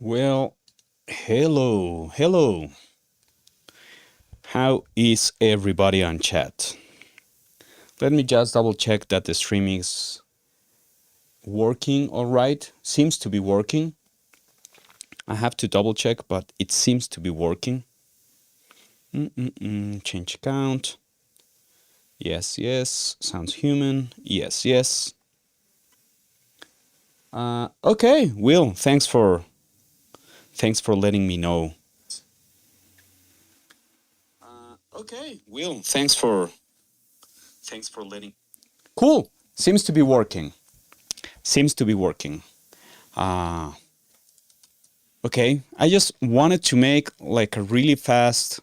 Well, hello. How is everybody on chat? Let me just double check that the stream is working all right. Seems to be working. I have to double check, but it seems to be working. Change account. Yes. Sounds human. Yes. Okay, Will, thanks for letting me know. Okay, Will, thanks for letting. Cool. Seems to be working. Okay, I just wanted to make like a really fast,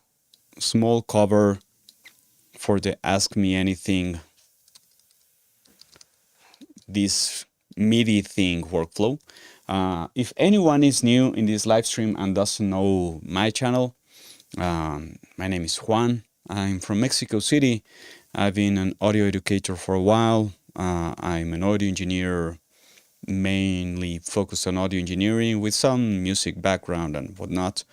small cover for the Ask Me Anything, this MIDI thing workflow. If anyone is new in this live stream and doesn't know my channel, my name is Juan. I'm from Mexico City. I've been an audio educator for a while. I'm an audio engineer, mainly focused on audio engineering with some music background and whatnot.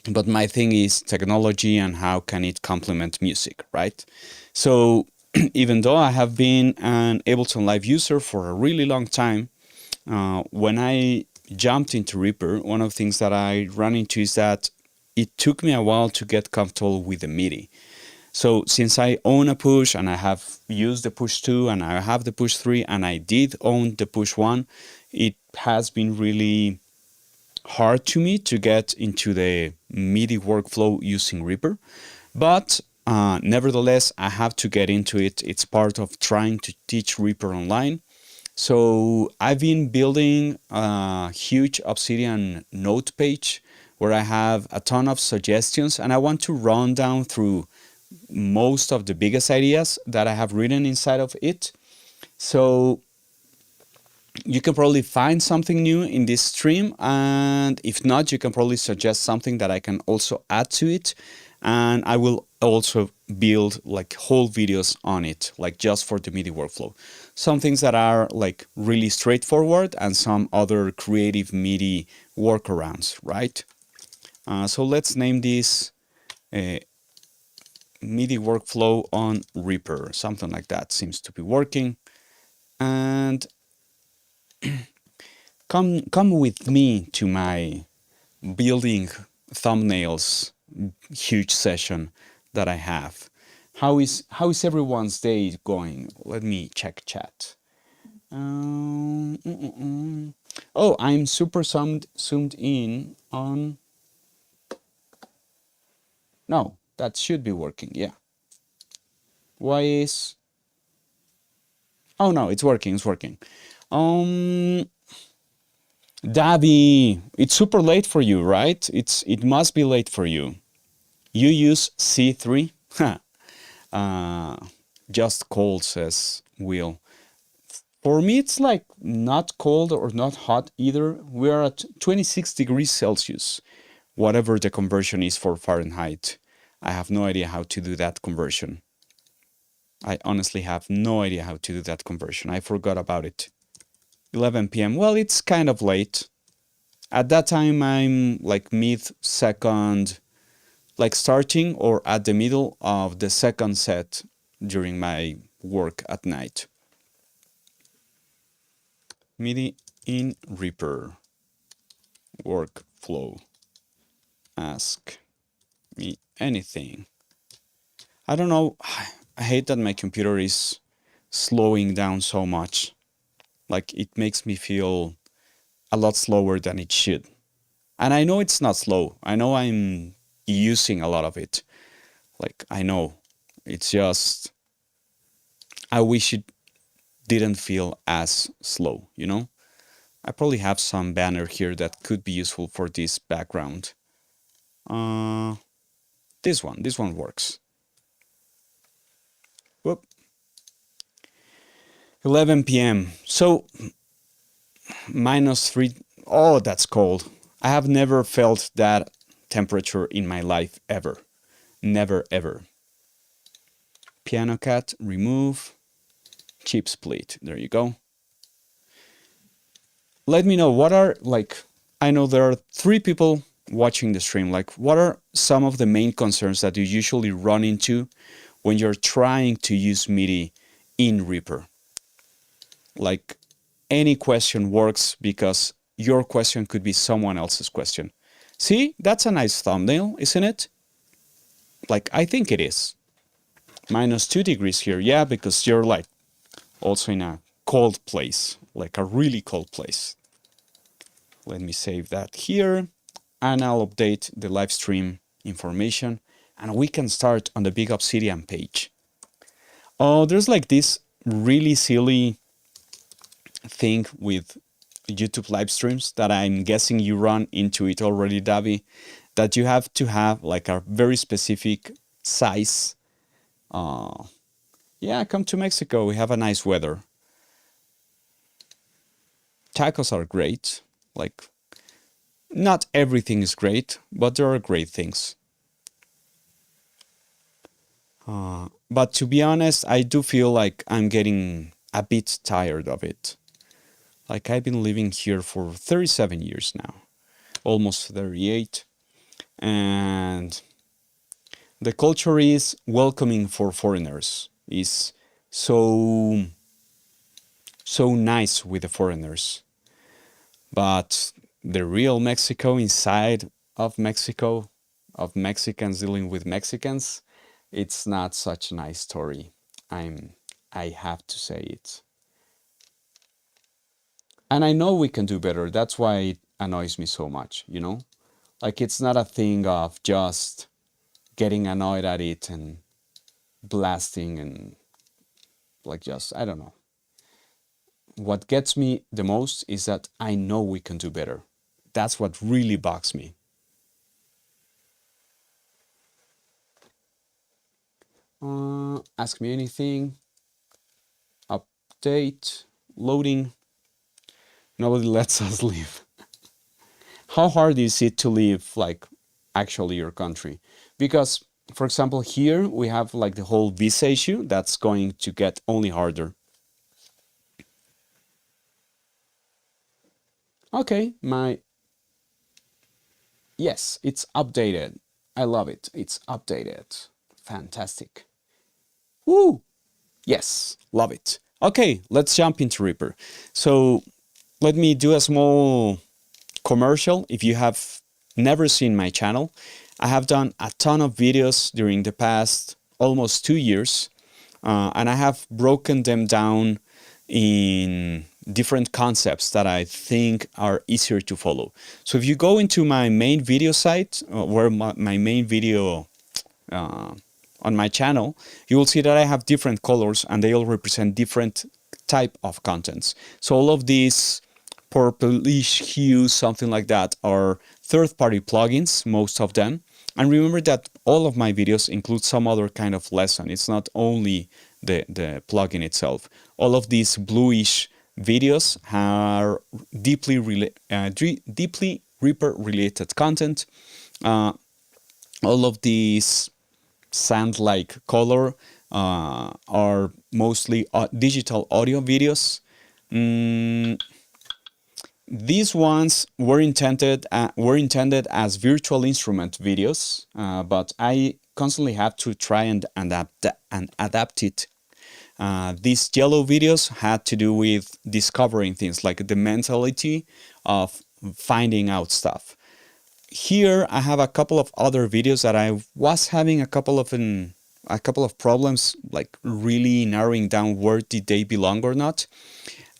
But my thing is technology and how can it complement music, right? So even though I have been an Ableton Live user for a really long time, when I jumped into Reaper, one of the things that I ran into is that it took me a while to get comfortable with the MIDI. So since I own a Push and I have used the Push 2 and I have the Push 3 and I did own the Push 1, it has been really hard to me to get into the MIDI workflow using Reaper. But nevertheless, I have to get into it. It's part of trying to teach Reaper online. So I've been building a huge Obsidian note page where I have a ton of suggestions and I want to run down through most of the biggest ideas that I have written inside of it. So you can probably find something new in this stream, and if not, you can probably suggest something that I can also add to it, and I will also build like whole videos on it, like just for the MIDI workflow. Some things that are like really straightforward and some other creative MIDI workarounds, right? So let's name this MIDI workflow on Reaper, something like that seems to be working. And come with me to my building thumbnails huge session that I have. How is everyone's day going? Let me check chat. Oh, I'm super zoomed in on. No, that should be working. Yeah. Why is? Oh no, it's working. It's working. Davi, it's super late for you, right? It must be late for you. You use C3? Just cold, says Will. For me, it's like not cold or not hot either. We're at 26 degrees Celsius, whatever the conversion is for Fahrenheit. I have no idea how to do that conversion. I honestly have no idea how to do that conversion. I forgot about it. 11 p.m. Well, it's kind of late. At that time, I'm like mid-second, like starting or at the middle of the second set during my work at night. MIDI in Reaper. Workflow. Ask me anything. I don't know. I hate that my computer is slowing down so much. Like it makes me feel a lot slower than it should. And I know it's not slow. I know I'm using a lot of it. Like I know. It's just I wish it didn't feel as slow, you know? I probably have some banner here that could be useful for this background. This one works. Whoop. 11 p.m. So -3. Oh, that's cold. I have never felt that temperature in my life ever. Never ever. Piano cat, remove. Chip split. There you go. Let me know what are like. I know there are 3 people watching the stream. Like, what are some of the main concerns that you usually run into when you're trying to use MIDI in Reaper? Like, any question works because your question could be someone else's question. See, that's a nice thumbnail, isn't it? Like, I think it is. -2 degrees here. Yeah, because you're like also in a cold place, like a really cold place. Let me save that here and I'll update the live stream information and we can start on the Big Obsidian page. Oh, there's like this really silly thing with YouTube live streams that I'm guessing you run into it already, Davi, that you have to have like a very specific size. Yeah, come to Mexico. We have a nice weather. Tacos are great. Like, not everything is great, but there are great things. But to be honest, I do feel like I'm getting a bit tired of it. Like I've been living here for 37 years now, almost 38. And the culture is welcoming for foreigners, is so nice with the foreigners. But the real Mexico inside of Mexico, of Mexicans dealing with Mexicans, it's not such a nice story. I have to say it. And I know we can do better. That's why it annoys me so much, you know? Like it's not a thing of just getting annoyed at it and blasting and like just, I don't know. What gets me the most is that I know we can do better. That's what really bugs me. Ask me anything. Update. Loading. Nobody lets us leave. How hard is it to leave, like, actually your country? Because, for example, here we have like the whole visa issue that's going to get only harder. Okay, yes, it's updated. I love it. It's updated. Fantastic. Woo! Yes, love it. Okay, let's jump into Reaper. So let me do a small commercial. If you have never seen my channel, I have done a ton of videos during the past almost 2 years, and I have broken them down in different concepts that I think are easier to follow. So if you go into my main video site, where my main video on my channel, you will see that I have different colors and they all represent different type of contents. So all of these purplish hues, something like that, are third-party plugins, most of them. And remember that all of my videos include some other kind of lesson. It's not only the plugin itself. All of these bluish videos are deeply Reaper-related content. All of these sand-like color are mostly digital audio videos. These ones were intended as virtual instrument videos, but I constantly have to try and adapt it. These yellow videos had to do with discovering things, like the mentality of finding out stuff. Here I have a couple of other videos that I was having a couple of problems, like really narrowing down where did they belong or not.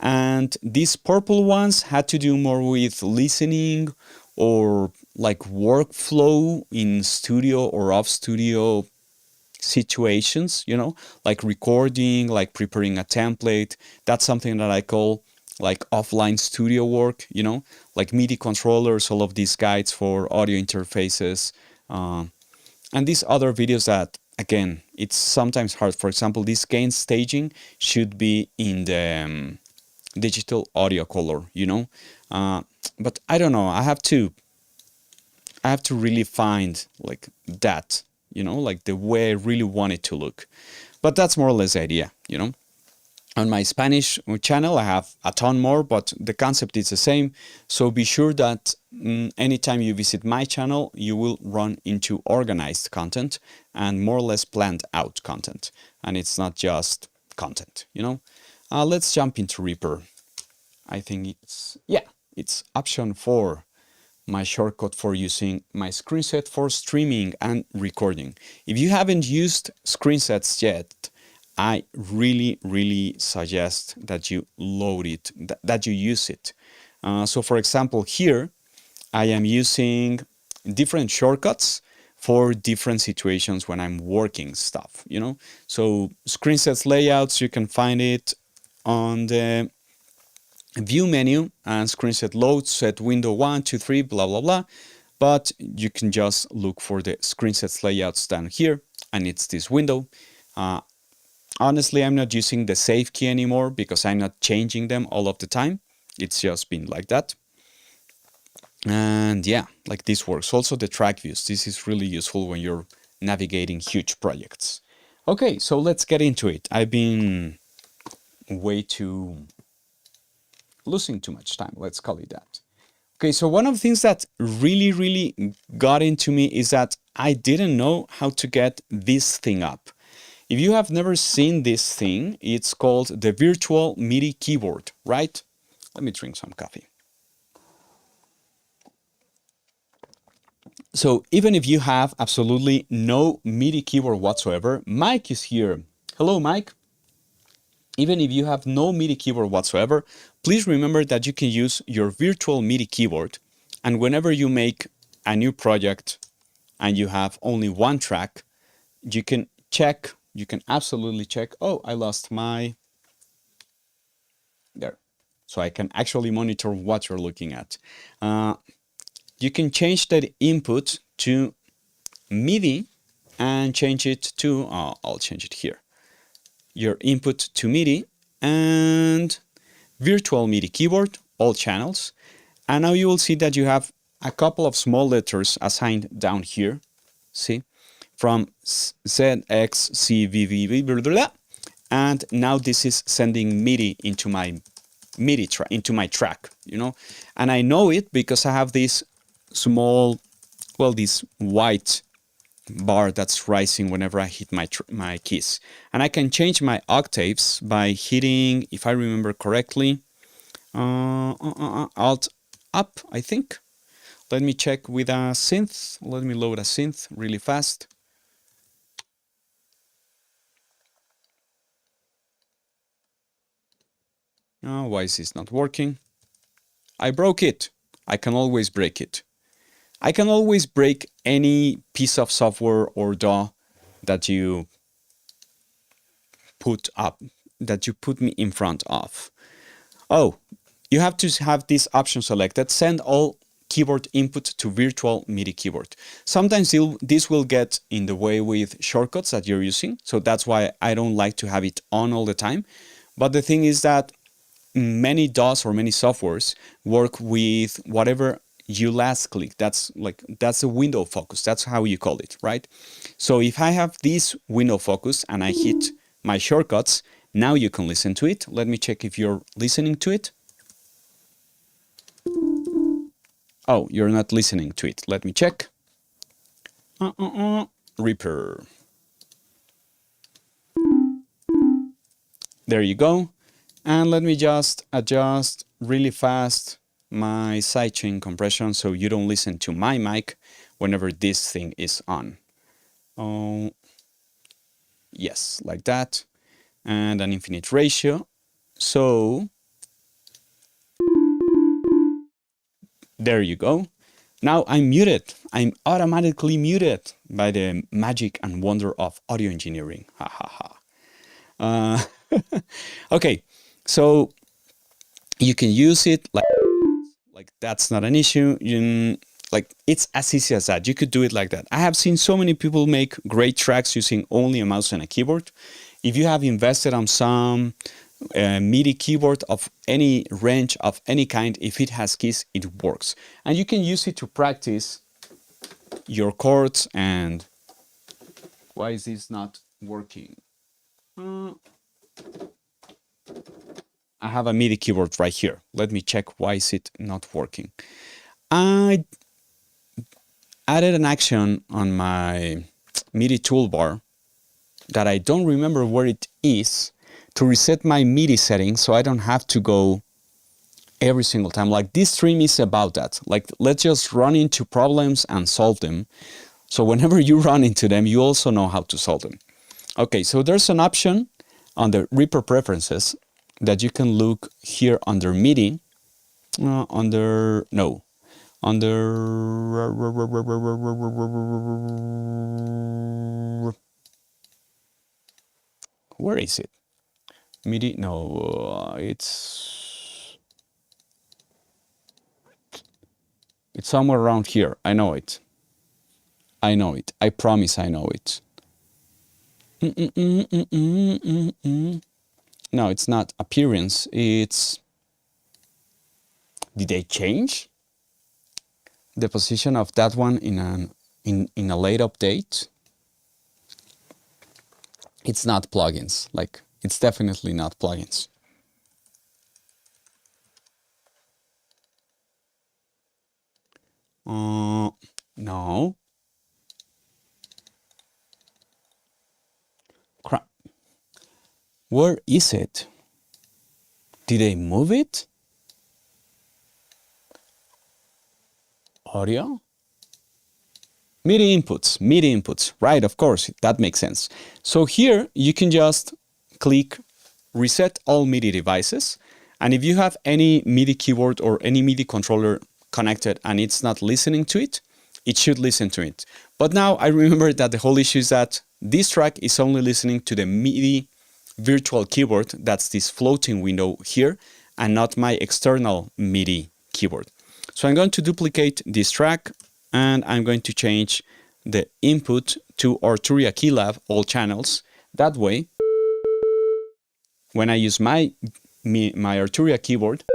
And these purple ones had to do more with listening or like workflow in studio or off studio situations, you know, like recording, like preparing a template. That's something that I call like offline studio work, you know, like MIDI controllers, all of these guides for audio interfaces, and these other videos that, again, it's sometimes hard. For example, this gain staging should be in the digital audio color, you know, but I don't know. I have to really find like that, you know, like the way I really want it to look. But that's more or less the idea, you know. On my Spanish channel, I have a ton more, but the concept is the same. So be sure that anytime you visit my channel, you will run into organized content and more or less planned out content. And it's not just content, you know. Let's jump into Reaper. I think it's option 4, my shortcut for using my screen set for streaming and recording. If you haven't used screen sets yet, I really suggest that you load it, that you use it. So for example, here I am using different shortcuts for different situations when I'm working stuff, you know. So screen sets layouts, you can find it on the view menu, and screen set load, set window 1, 2, 3, blah, blah, blah. But you can just look for the screen sets layouts down here, and it's this window. Honestly, I'm not using the save key anymore because I'm not changing them all of the time. It's just been like that. And yeah, like this works. Also the track views. This is really useful when you're navigating huge projects. Okay, so let's get into it. I've been losing too much time, let's call it that. Okay, so one of the things that really got into me is that I didn't know how to get this thing up. If you have never seen this thing, it's called the virtual MIDI keyboard, right? Let me drink some coffee. So even if you have absolutely no MIDI keyboard whatsoever, Mike is here. Hello, Mike. Even if you have no MIDI keyboard whatsoever, please remember that you can use your virtual MIDI keyboard. And whenever you make a new project and you have only one track, you can absolutely check, oh, I lost my, there. So I can actually monitor what you're looking at. You can change that input to MIDI and change it to, I'll change it here. Your input to MIDI and virtual MIDI keyboard, all channels. And now you will see that you have a couple of small letters assigned down here. See? From Z, X, C, V, V, V, blah, blah, blah. And now this is sending MIDI into my into my track, you know. And I know it because I have this small, well, this white bar that's rising whenever I hit my keys. And I can change my octaves by hitting, if I remember correctly, Alt up, I think. Let me check with a synth. Let me load a synth really fast. Oh, why is this not working? I broke it. I can always break it. I can always break any piece of software or DAW that you put up, that you put me in front of. Oh, you have to have this option selected, send all keyboard input to virtual MIDI keyboard. Sometimes this will get in the way with shortcuts that you're using, so that's why I don't like to have it on all the time. But the thing is that many DAWs or many softwares work with whatever you last click. That's a window focus. That's how you call it, right? So if I have this window focus and I hit my shortcuts, now you can listen to it. Let me check if you're listening to it. Oh, you're not listening to it. Let me check. Reaper. There you go. And let me just adjust really fast my sidechain compression so you don't listen to my mic whenever this thing is on. Oh, yes, like that. And an infinite ratio. So there you go. Now I'm muted. I'm automatically muted by the magic and wonder of audio engineering. Ha ha ha. Okay, so you can use it like that's not an issue. Like it's as easy as that. You could do it like that. I have seen so many people make great tracks using only a mouse and a keyboard. If you have invested on some MIDI keyboard of any range of any kind, if it has keys, it works. And you can use it to practice your chords. And why is this not working? I have a MIDI keyboard right here. Let me check why is it not working. I added an action on my MIDI toolbar that I don't remember where it is to reset my MIDI settings so I don't have to go every single time. Like this stream is about that. Like let's just run into problems and solve them. So whenever you run into them, you also know how to solve them. Okay, so there's an option on the Reaper preferences that you can look here under MIDI, where is it? MIDI, no, it's somewhere around here. I know it. I promise I know it. No, it's not appearance. It's, did they change the position of that one in a late update? It's not plugins. Like it's definitely not plugins. No. Crap. Where is it? Did they move it? Audio? MIDI inputs, right, of course, that makes sense. So here you can just click reset all MIDI devices. And if you have any MIDI keyboard or any MIDI controller connected and it's not listening to it, it should listen to it. But now I remember that the whole issue is that this track is only listening to the MIDI virtual keyboard, that's this floating window here, and not my external MIDI keyboard. So I'm going to duplicate this track and I'm going to change the input to Arturia Keylab, all channels. That way, when I use my Arturia keyboard,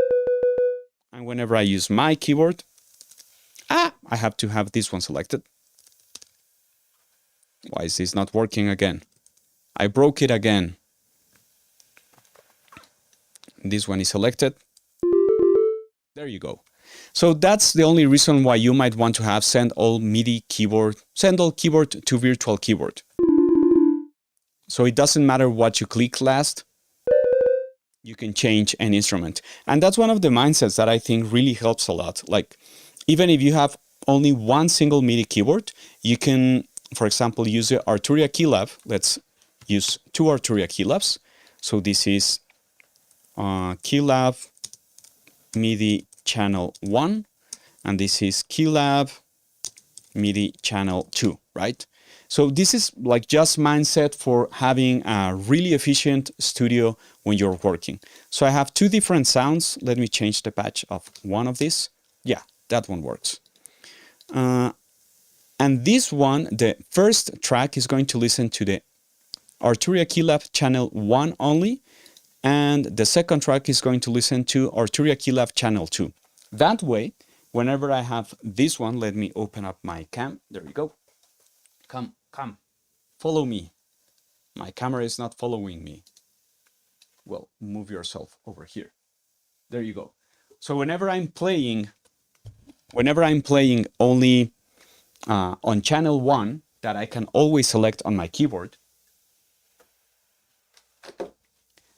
and whenever I use my keyboard, I have to have this one selected. Why is this not working again? I broke it again. This one is selected. There you go. So that's the only reason why you might want to have send all keyboard to virtual keyboard. So it doesn't matter what you click last, you can change an instrument. And that's one of the mindsets that I think really helps a lot. Like, even if you have only one single MIDI keyboard, you can, for example, use the Arturia keylab. Let's use two Arturia keylabs. So this is keylab MIDI channel 1, and this is keylab MIDI channel 2, right? So this is like just mindset for having a really efficient studio when you're working. So I have two different sounds. Let me change the patch of one of these. Yeah, that one works. And this one, the first track is going to listen to the Arturia keylab channel 1 only, and the second track is going to listen to Arturia keylab channel 2. That way, whenever I have this one, let me open up my cam. There we go. Come, follow me. My camera is not following me. Well, move yourself over here. There you go. So whenever I'm playing only on channel 1 that I can always select on my keyboard,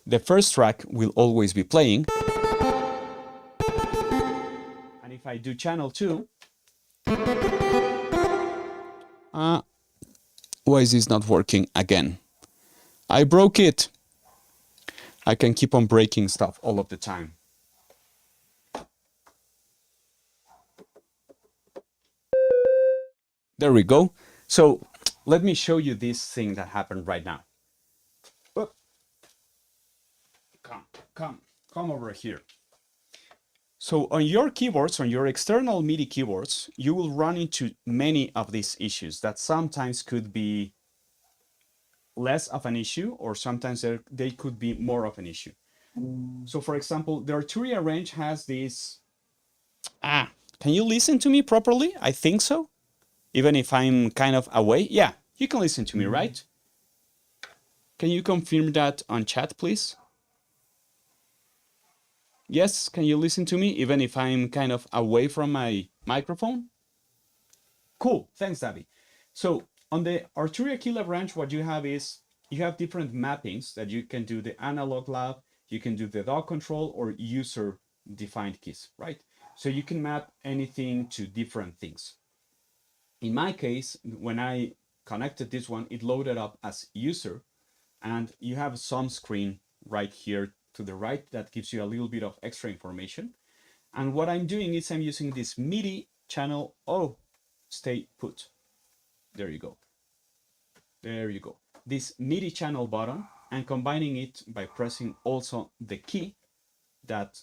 the first track will always be playing. And if I do channel 2, why is this not working again? I broke it. I can keep on breaking stuff all of the time. There we go. So let me show you this thing that happened right now. Come over here. So on your keyboards, on your external MIDI keyboards, you will run into many of these issues that sometimes could be less of an issue, or sometimes they could be more of an issue. So for example, the Arturia range has this... can you listen to me properly? I think so. Even if I'm kind of away. Yeah, you can listen to me, right? Can you confirm that on chat, please? Yes, can you listen to me even if I'm kind of away from my microphone? Cool, thanks, Davi. So on the Arturia keylab range, what you have is you have different mappings that you can do the analog lab, you can do the DAW control or user defined keys, right? So you can map anything to different things. In my case, when I connected this one, it loaded up as user, and you have some screen right here to the right that gives you a little bit of extra information. And what I'm doing is I'm using this MIDI channel. Oh, stay put. There you go. There you go. This MIDI channel button, and combining it by pressing also the key that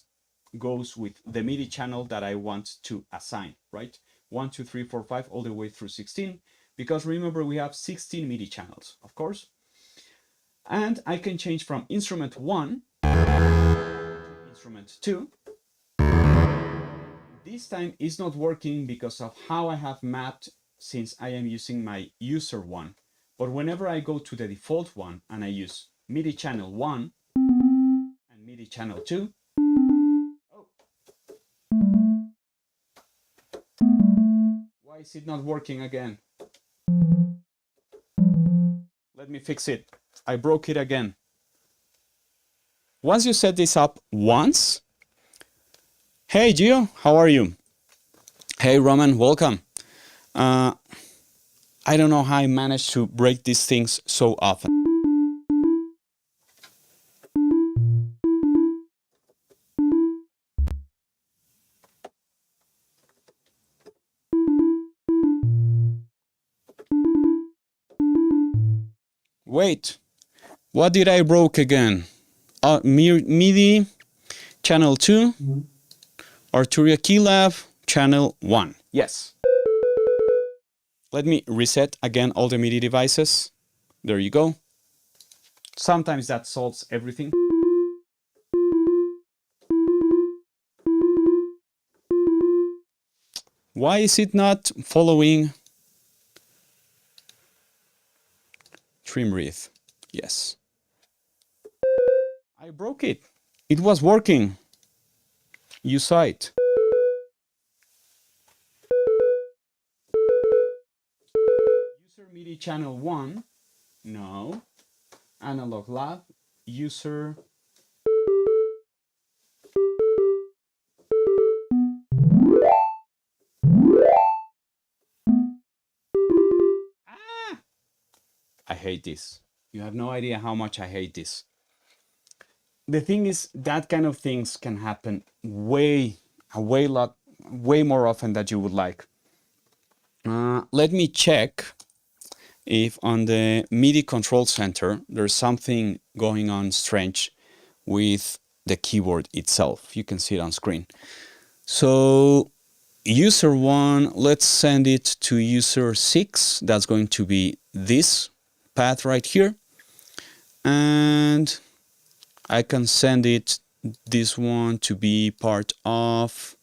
goes with the MIDI channel that I want to assign, right? 1, 2, 3, 4, 5, all the way through 16. Because remember, we have 16 MIDI channels, of course. And I can change from instrument 1 to instrument 2. This time is not working because of how I have mapped, since I am using my user 1. But whenever I go to the default one and I use MIDI channel 1 and MIDI channel 2, why is it not working again? Let me fix it. I broke it again. Once you set this up once, hey Gio, how are you? Hey Roman, welcome. I don't know how I managed to break these things so often. Wait, what did I broke again? MIDI channel 2, Arturia keylab channel 1. Yes. Let me reset again all the MIDI devices. There you go. Sometimes that solves everything. Why is it not following? Trim wreath. Yes. I broke it. It was working. You saw it. MIDI channel 1, no. Analog lab, user. Ah! I hate this. You have no idea how much I hate this. The thing is, that kind of things can happen way more often than you would like. Let me check if on the MIDI control center there's something going on strange with the keyboard itself. You can see it on screen. So user 1, let's send it to user 6. That's going to be this path right here. And I can send it this one to be part of.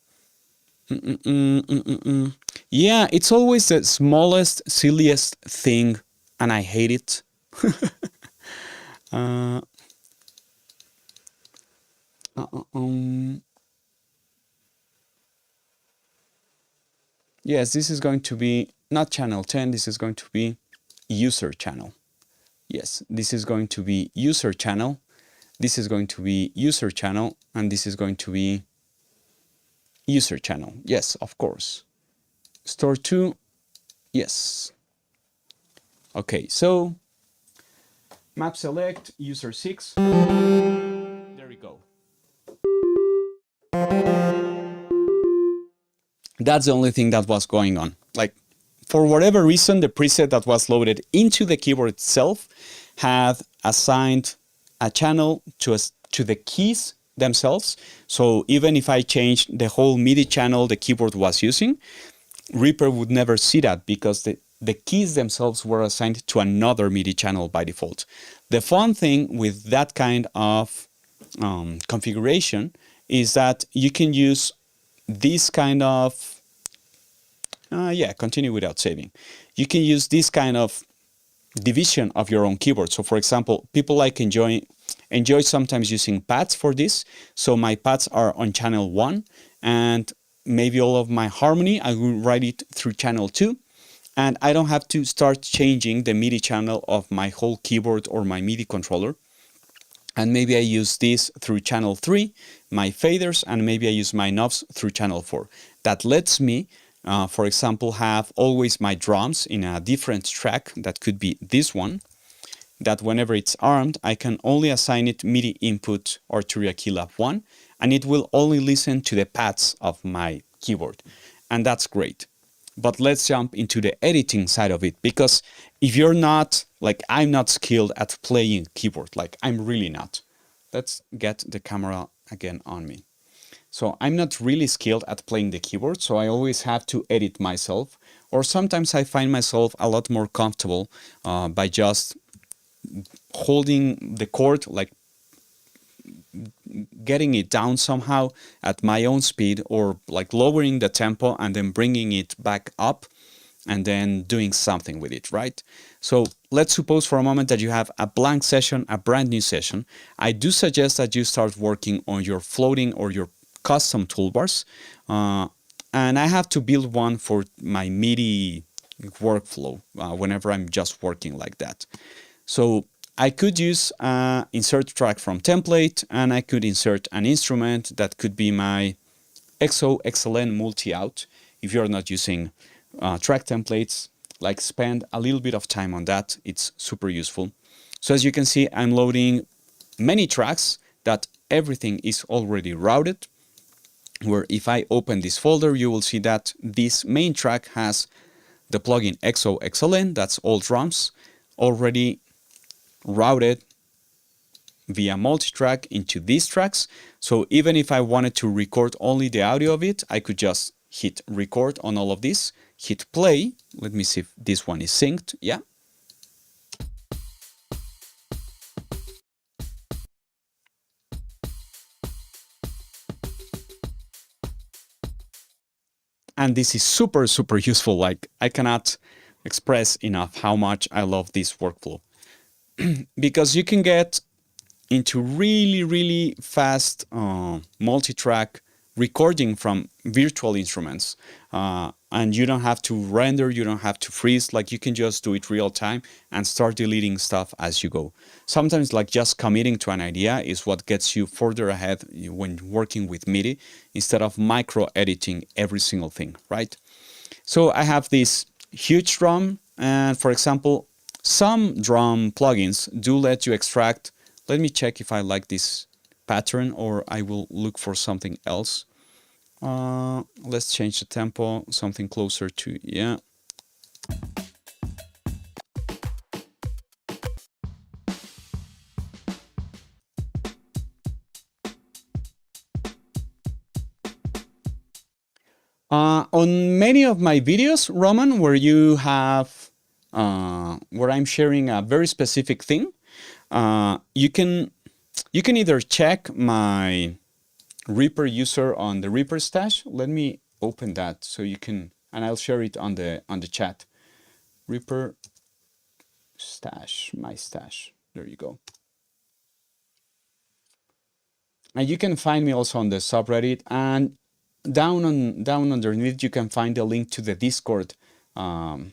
Yeah, it's always the smallest, silliest thing, and I hate it. Yes, this is going to be not channel 10, this is going to be user channel. Yes, this is going to be user channel. This is going to be user channel, and this is going to be user channel. Yes, of course. Store 2, yes. Okay, so map select, user 6. There we go. That's the only thing that was going on. Like, for whatever reason, the preset that was loaded into the keyboard itself had assigned a channel to the keys themselves. So even if I changed the whole MIDI channel the keyboard was using, Reaper would never see that because the keys themselves were assigned to another MIDI channel by default. The fun thing with that kind of configuration is that you can use this kind of continue without saving. You can use this kind of division of your own keyboard. So for example, people like enjoy sometimes using pads for this. So my pads are on channel 1, and maybe all of my harmony, I will write it through channel 2. And I don't have to start changing the MIDI channel of my whole keyboard or my MIDI controller. And maybe I use this through channel 3, my faders, and maybe I use my knobs through channel 4. That lets me, for example, have always my drums in a different track. That could be this one, that whenever it's armed, I can only assign it MIDI input Arturia Keylab 1, and it will only listen to the pads of my keyboard. And that's great. But let's jump into the editing side of it, because if you're not, like I'm not skilled at playing keyboard, like I'm really not. Let's get the camera again on me. So I'm not really skilled at playing the keyboard, so I always have to edit myself. Or sometimes I find myself a lot more comfortable by just holding the chord, like getting it down somehow at my own speed, or like lowering the tempo and then bringing it back up and then doing something with it, right? So let's suppose for a moment that you have a blank session, a brand new session. I do suggest that you start working on your floating or your custom toolbars. And I have to build one for my MIDI workflow whenever I'm just working like that. So I could use insert track from template, and I could insert an instrument that could be my XOXLN multi-out. If you're not using track templates, like spend a little bit of time on that. It's super useful. So as you can see, I'm loading many tracks that everything is already routed, where if I open this folder, you will see that this main track has the plugin XOXLN, that's all drums, already routed via multitrack into these tracks. So even if I wanted to record only the audio of it, I could just hit record on all of this, hit play. Let me see if this one is synced. Yeah. And this is super, super useful. Like I cannot express enough how much I love this workflow. Because you can get into really, really fast multi-track recording from virtual instruments. And you don't have to render, you don't have to freeze, like you can just do it real time and start deleting stuff as you go. Sometimes like just committing to an idea is what gets you further ahead when working with MIDI instead of micro editing every single thing, right? So I have this huge drum, and for example, some drum plugins do let you extract. Let me check if I like this pattern or I will look for something else. Let's change the tempo, something closer to, yeah. On many of my videos, Roman, where you have, where I'm sharing a very specific thing, you can either check my Reaper user on the Reaper stash. Let me open that so you can, and I'll share it on the chat. Reaper stash, my stash. There you go. And you can find me also on the subreddit, and down underneath you can find a link to the Discord where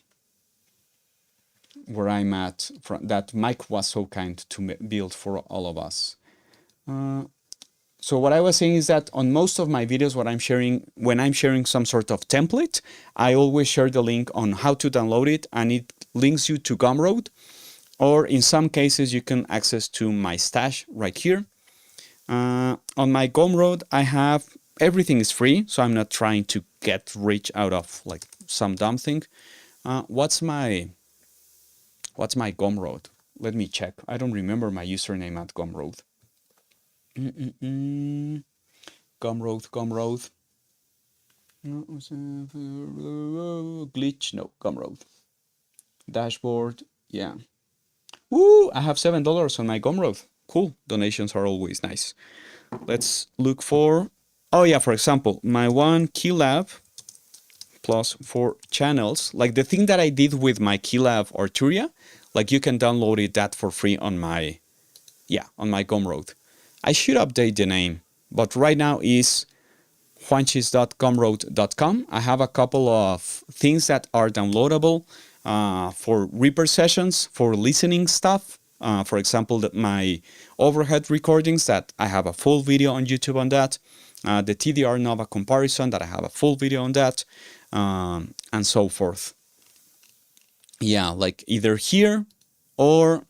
I'm at, that Mike was so kind to build for all of us. So what I was saying is that on most of my videos, what I'm sharing, when I'm sharing some sort of template, I always share the link on how to download it, and it links you to Gumroad, or in some cases you can access to my stash right here. On my Gumroad, I have, everything is free, so I'm not trying to get rich out of like some dumb thing. What's my Gumroad? Let me check. I don't remember my username at Gumroad. Gumroad. Glitch, no, Gumroad. Dashboard, yeah. Woo, I have $7 on my Gumroad. Cool, donations are always nice. Let's look for, oh yeah, for example, my one Keylab plus 4 channels, like the thing that I did with my Keylab Arturia, like you can download it that for free on my, yeah, on my Gumroad. I should update the name, but right now is juanchis.gumroad.com. I have a couple of things that are downloadable for Reaper sessions, for listening stuff. For example, my overhead recordings, that I have a full video on YouTube on that. The TDR Nova comparison, that I have a full video on that, and so forth. Yeah, like either here or,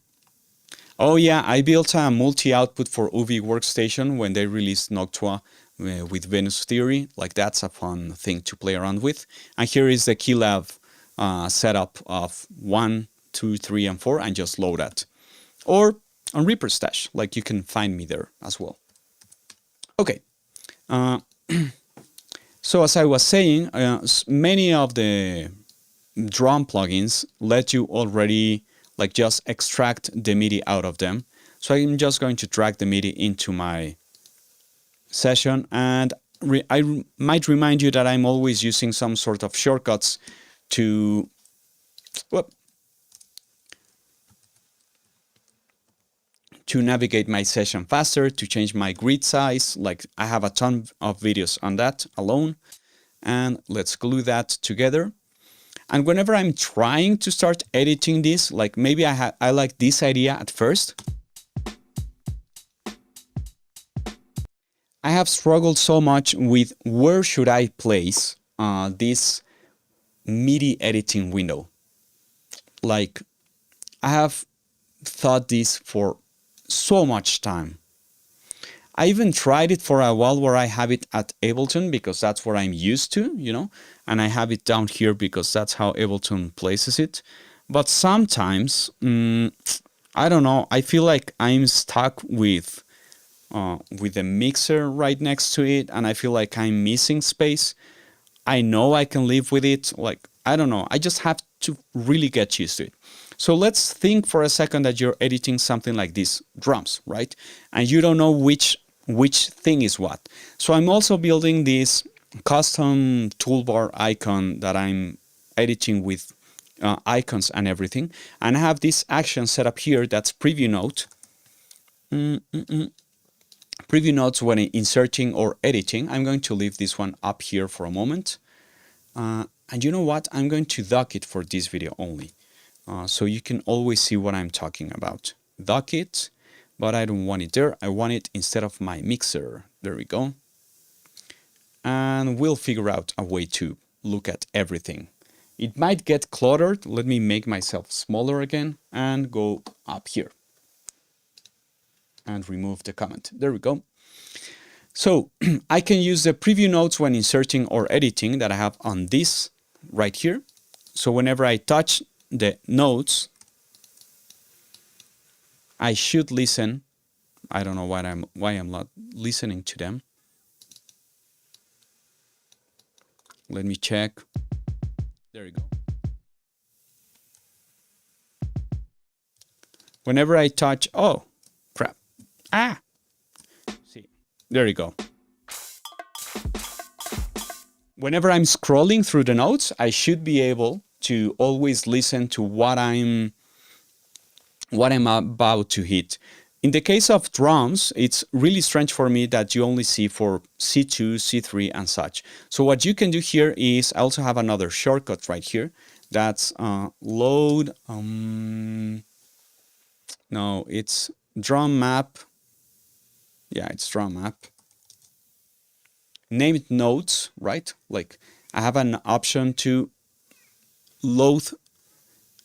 oh yeah, I built a multi-output for UV workstation when they released Noctua with Venus Theory. Like that's a fun thing to play around with. And here is the Keylab setup of 1, 2, 3, and 4, and just load that. Or on Reaper Stash, like you can find me there as well. Okay. So as I was saying, many of the drum plugins let you already like just extract the MIDI out of them. So I'm just going to drag the MIDI into my session, and I might remind you that I'm always using some sort of shortcuts to navigate my session faster, to change my grid size. Like I have a ton of videos on that alone, and let's glue that together. And whenever I'm trying to start editing this, like maybe I like this idea at first. I have struggled so much with where should I place this MIDI editing window. Like I have thought this for so much time. I even tried it for a while where I have it at Ableton because that's where I'm used to, you know, and I have it down here because that's how Ableton places it. But sometimes, I don't know, I feel like I'm stuck with the mixer right next to it, and I feel like I'm missing space. I know I can live with it. Like, I don't know, I just have to really get used to it. So let's think for a second that you're editing something like this, drums, right? And you don't know which thing is what. So I'm also building this custom toolbar icon that I'm editing with icons and everything. And I have this action set up here that's preview note. preview notes when inserting or editing. I'm going to leave this one up here for a moment. And you know what? I'm going to dock it for this video only. So you can always see what I'm talking about. Dock it, but I don't want it there. I want it instead of my mixer. There we go. And we'll figure out a way to look at everything. It might get cluttered. Let me make myself smaller again and go up here. And remove the comment. There we go. So I can use the preview notes when inserting or editing that I have on this right here. So whenever I touch the notes, I should listen. I don't know why I'm not listening to them. Let me check. There you go. Whenever I touch, oh, crap. See, there you go. Whenever I'm scrolling through the notes, I should be able to always listen to what I'm about to hit. In the case of drums, it's really strange for me that you only see for C2, C3, and such. So what you can do here is, I also have another shortcut right here. That's load, no, it's drum map. Yeah, it's drum map. Named notes, right? Like I have an option to load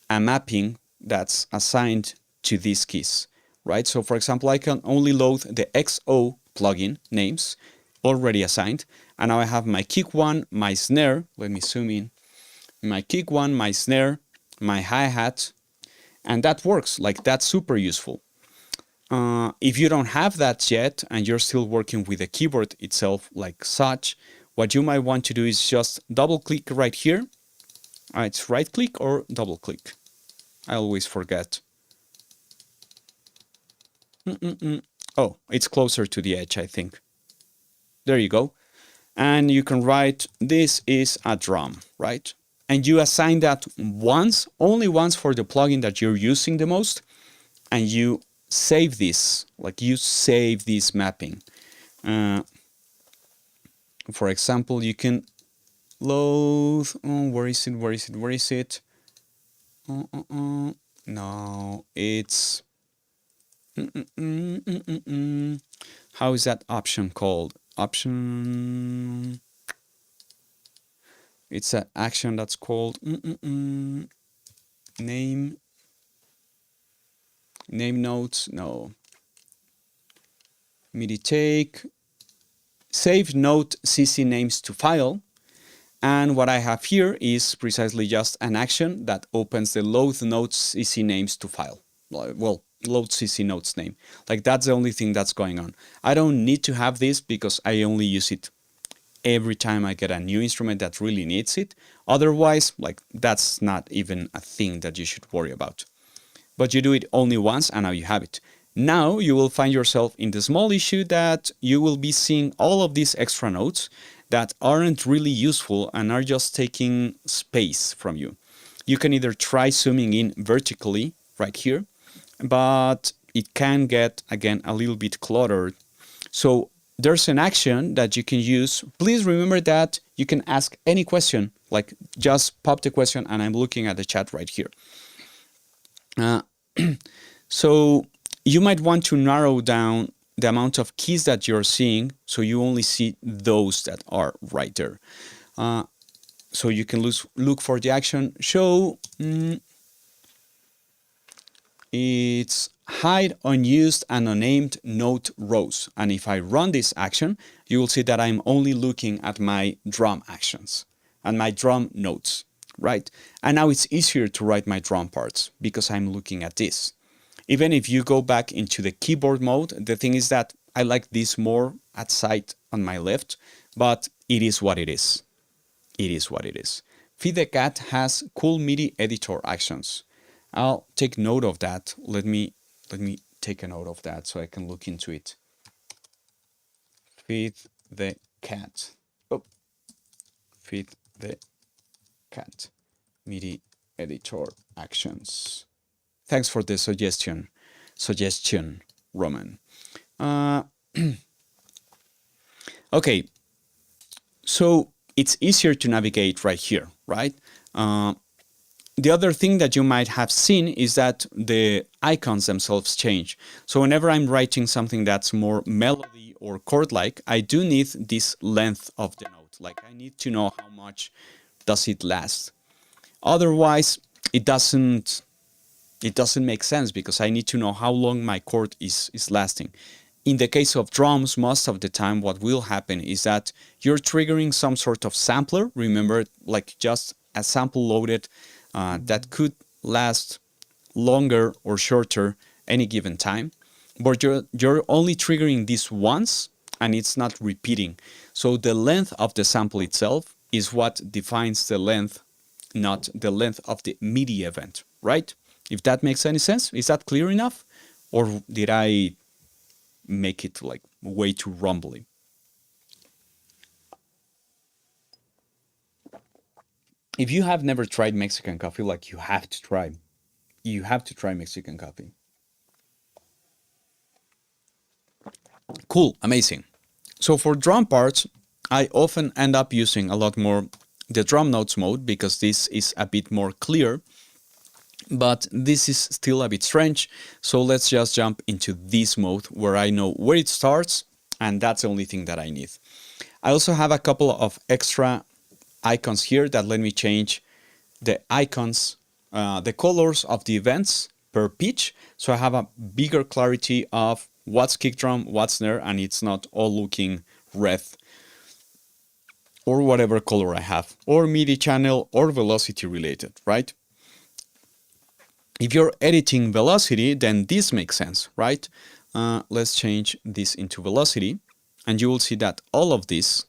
a mapping that's assigned to these keys, right? So for example, I can only load the XO plugin names already assigned. And now I have my kick one, my snare. Let me zoom in. My kick one, my snare, my hi-hat, and that works. Like that's super useful. If you don't have that yet and you're still working with the keyboard itself like such, what you might want to do is just double click right here. It's right click or double click. I always forget. Oh, it's closer to the edge, I think. There you go. And you can write, this is a drum, right? And you assign that once, only once for the plugin that you're using the most. And you save this, like you save this mapping. For example, you can load, oh, where is it? No, it's, how is that option called? Option, it's an action that's called name notes, no. MIDI take, save note CC names to file. And what I have here is precisely just an action that opens the load notes CC names to file. Well, load CC notes name. Like that's the only thing that's going on. I don't need to have this because I only use it every time I get a new instrument that really needs it. Otherwise, like that's not even a thing that you should worry about. But you do it only once and now you have it. Now you will find yourself in the small issue that you will be seeing all of these extra notes that aren't really useful and are just taking space from you. You can either try zooming in vertically right here, but it can get, again, a little bit cluttered. So there's an action that you can use. Please remember that you can ask any question, like just pop the question and I'm looking at the chat right here. So you might want to narrow down the amount of keys that you're seeing so you only see those that are right there. So you can look for the action show. It's hide unused and unnamed note rows. And if I run this action, you will see that I'm only looking at my drum actions and my drum notes, right? And now it's easier to write my drum parts because I'm looking at this. Even if you go back into the keyboard mode, the thing is that I like this more at sight on my left, but it is what it is. It is what it is. Feed the Cat has cool MIDI editor actions. I'll take note of that. Let me take a note of that so I can look into it. Feed the Cat. Oh, Feed the Cat. MIDI editor actions. Thanks for the suggestion, Roman. Okay, so it's easier to navigate right here, right? The other thing that you might have seen is that the icons themselves change. So whenever I'm writing something that's more melody or chord-like, I do need this length of the note. Like I need to know how much does it last. Otherwise, it doesn't make sense because I need to know how long my chord is lasting. In the case of drums, most of the time what will happen is that you're triggering some sort of sampler. Remember, like just a sample loaded that could last longer or shorter any given time. But you're only triggering this once and it's not repeating. So the length of the sample itself is what defines the length, not the length of the MIDI event, right? If that makes any sense, is that clear enough? Or did I make it like way too rumbly? If you have never tried Mexican coffee, like you have to try Mexican coffee. Cool, amazing. So for drum parts, I often end up using a lot more the drum notes mode because this is a bit more clear, but this is still a bit strange. So let's just jump into this mode where I know where it starts and that's the only thing that I need. I also have a couple of extra icons here that let me change the icons, the colors of the events per pitch. So I have a bigger clarity of what's kick drum, what's snare, and it's not all looking red or whatever color I have, or MIDI channel or velocity related, right? If you're editing velocity, then this makes sense, right? Let's change this into velocity, and you will see that all of this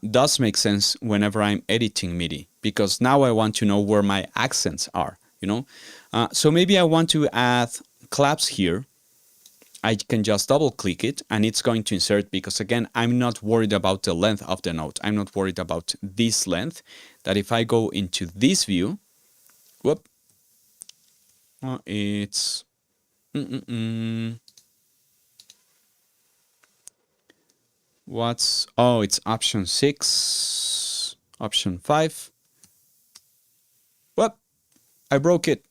does make sense whenever I'm editing MIDI, because now I want to know where my accents are, you know? So maybe I want to add claps here. I can just double click it and it's going to insert, because again, I'm not worried about the length of the note. I'm not worried about this length, that if I go into this view, whoop, it's it's option 6, option 5. Whoop, I broke it.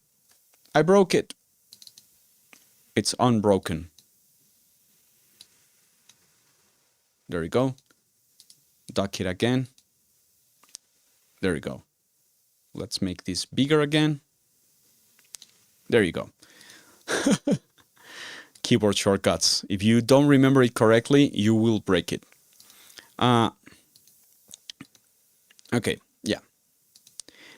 It's unbroken. There we go. Duck it again. There we go. Let's make this bigger again. There you go. Keyboard shortcuts. If you don't remember it correctly, you will break it. Okay, yeah.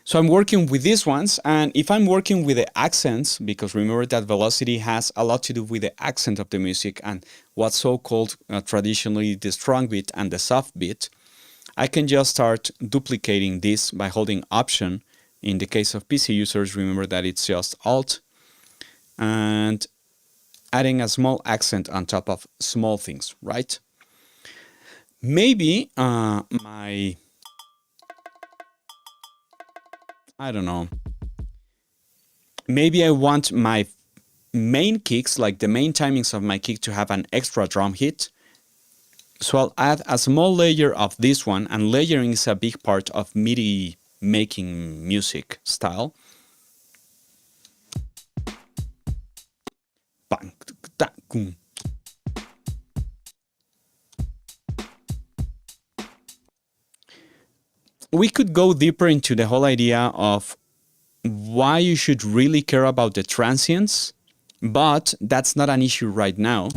So I'm working with these ones, and if I'm working with the accents, because remember that velocity has a lot to do with the accent of the music and what's so-called traditionally the strong beat and the soft beat, I can just start duplicating this by holding Option. In the case of PC users, remember that it's just Alt, and adding a small accent on top of small things, right? Maybe I don't know. Maybe I want my main kicks, like the main timings of my kick, to have an extra drum hit. So I'll add a small layer of this one, and layering is a big part of MIDI making music style. We could go deeper into the whole idea of why you should really care about the transients, but that's not an issue right now.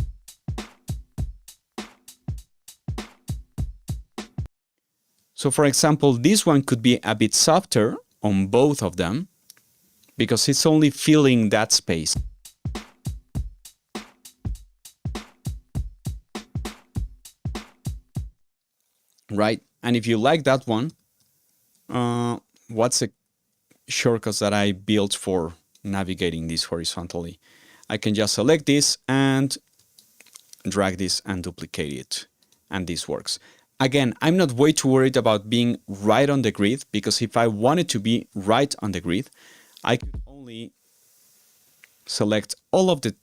So for example, this one could be a bit softer on both of them because it's only filling that space. Right? And if you like that one, what's a shortcut that I built for navigating this horizontally? I can just select this and drag this and duplicate it, and this works. Again, I'm not way too worried about being right on the grid, because if I wanted to be right on the grid, I could only select all of the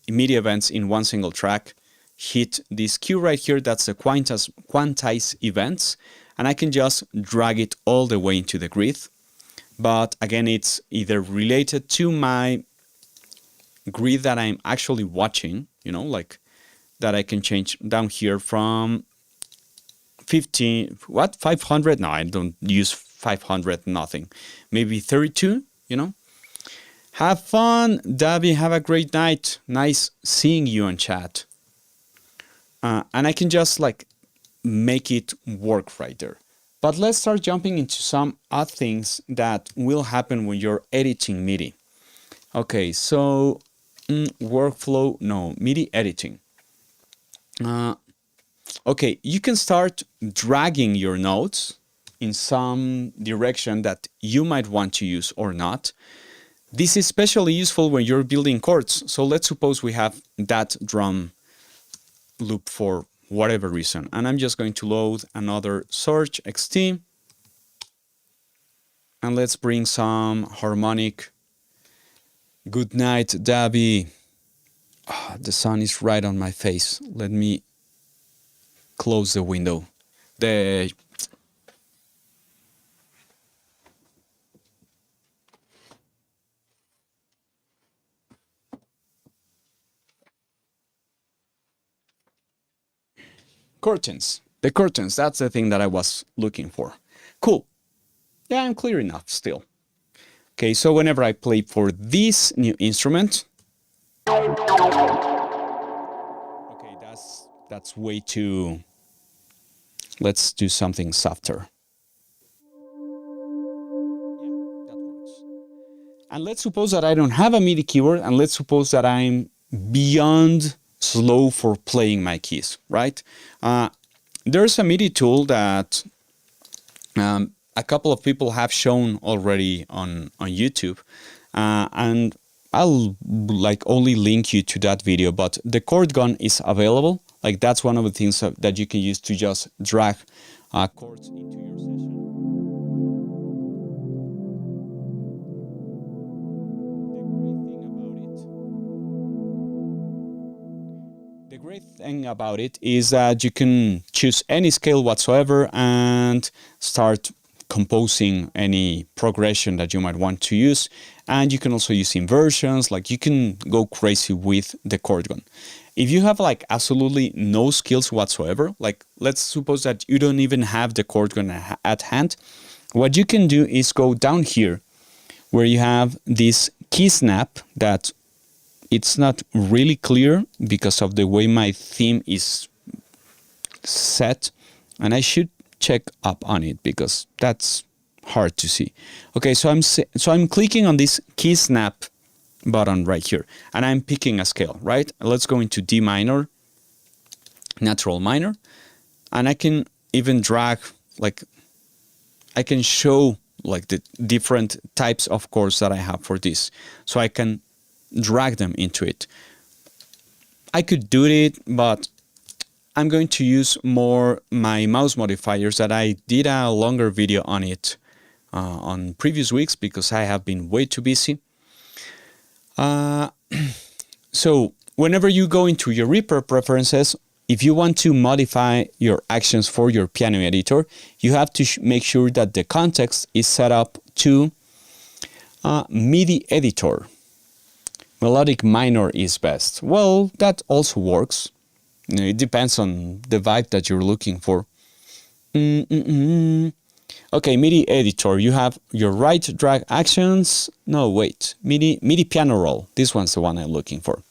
MIDI events in one single track, hit this key right here, that's the quantize events, and I can just drag it all the way into the grid. But again, it's either related to my grid that I'm actually watching, you know, like that I can change down here from 500? No, I don't use 500, nothing. Maybe 32, you know. Have fun, Davi. Have a great night. Nice seeing you on chat. And I can just like make it work right there. But let's start jumping into some odd things that will happen when you're editing MIDI. Okay, so workflow, no, MIDI editing. Okay, you can start dragging your notes in some direction that you might want to use or not. This is especially useful when you're building chords. So let's suppose we have that drum loop for whatever reason. And I'm just going to load another Surge XT. And let's bring some harmonic. Good night, Davi. Oh, the sun is right on my face. Let me close the window. The curtains. The curtains, that's the thing that I was looking for. Cool. Yeah, I'm clear enough still. Okay, so whenever I play for this new instrument, okay, that's way too. Let's do something softer. Yeah, that works. And let's suppose that I don't have a MIDI keyboard, and let's suppose that I'm beyond slow for playing my keys, right? There's a MIDI tool that a couple of people have shown already on YouTube, and I'll like only link you to that video, but the chord gun is available. Like that's one of the things that you can use to just drag chords into your session. The great thing about it is that you can choose any scale whatsoever and start composing any progression that you might want to use. And you can also use inversions, like you can go crazy with the chord gun. If you have like absolutely no skills whatsoever, like let's suppose that you don't even have the chord gun at hand, what you can do is go down here where you have this key snap that it's not really clear because of the way my theme is set, and I should check up on it because that's hard to see. Okay, so I'm clicking on this key snap button right here, and I'm picking a scale, right? Let's go into D minor, natural minor, and I can even drag, like I can show like the different types of chords that I have for this, so I can drag them into it. I could do it, but I'm going to use more my mouse modifiers that I did a longer video on it on previous weeks because I have been way too busy. So whenever you go into your Reaper preferences, if you want to modify your actions for your piano editor, you have to make sure that the context is set up to MIDI editor. Melodic minor is best. Well, that also works. It depends on the vibe that you're looking for. Okay, MIDI editor. You have your right drag actions. No, wait. MIDI piano roll. This one's the one I'm looking for.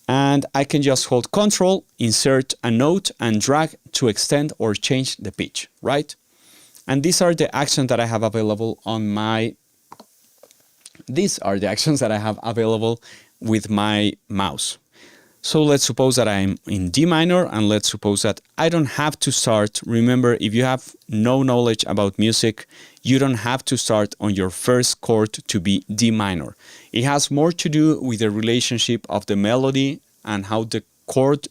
And I can just hold Control, insert a note, and drag to extend or change the pitch, right? And these are the actions that I have available on my... These are the actions that I have available with my mouse. So let's suppose that I'm in D minor, and let's suppose that I don't have to start. Remember, if you have no knowledge about music, you don't have to start on your first chord to be D minor. It has more to do with the relationship of the melody and how the chord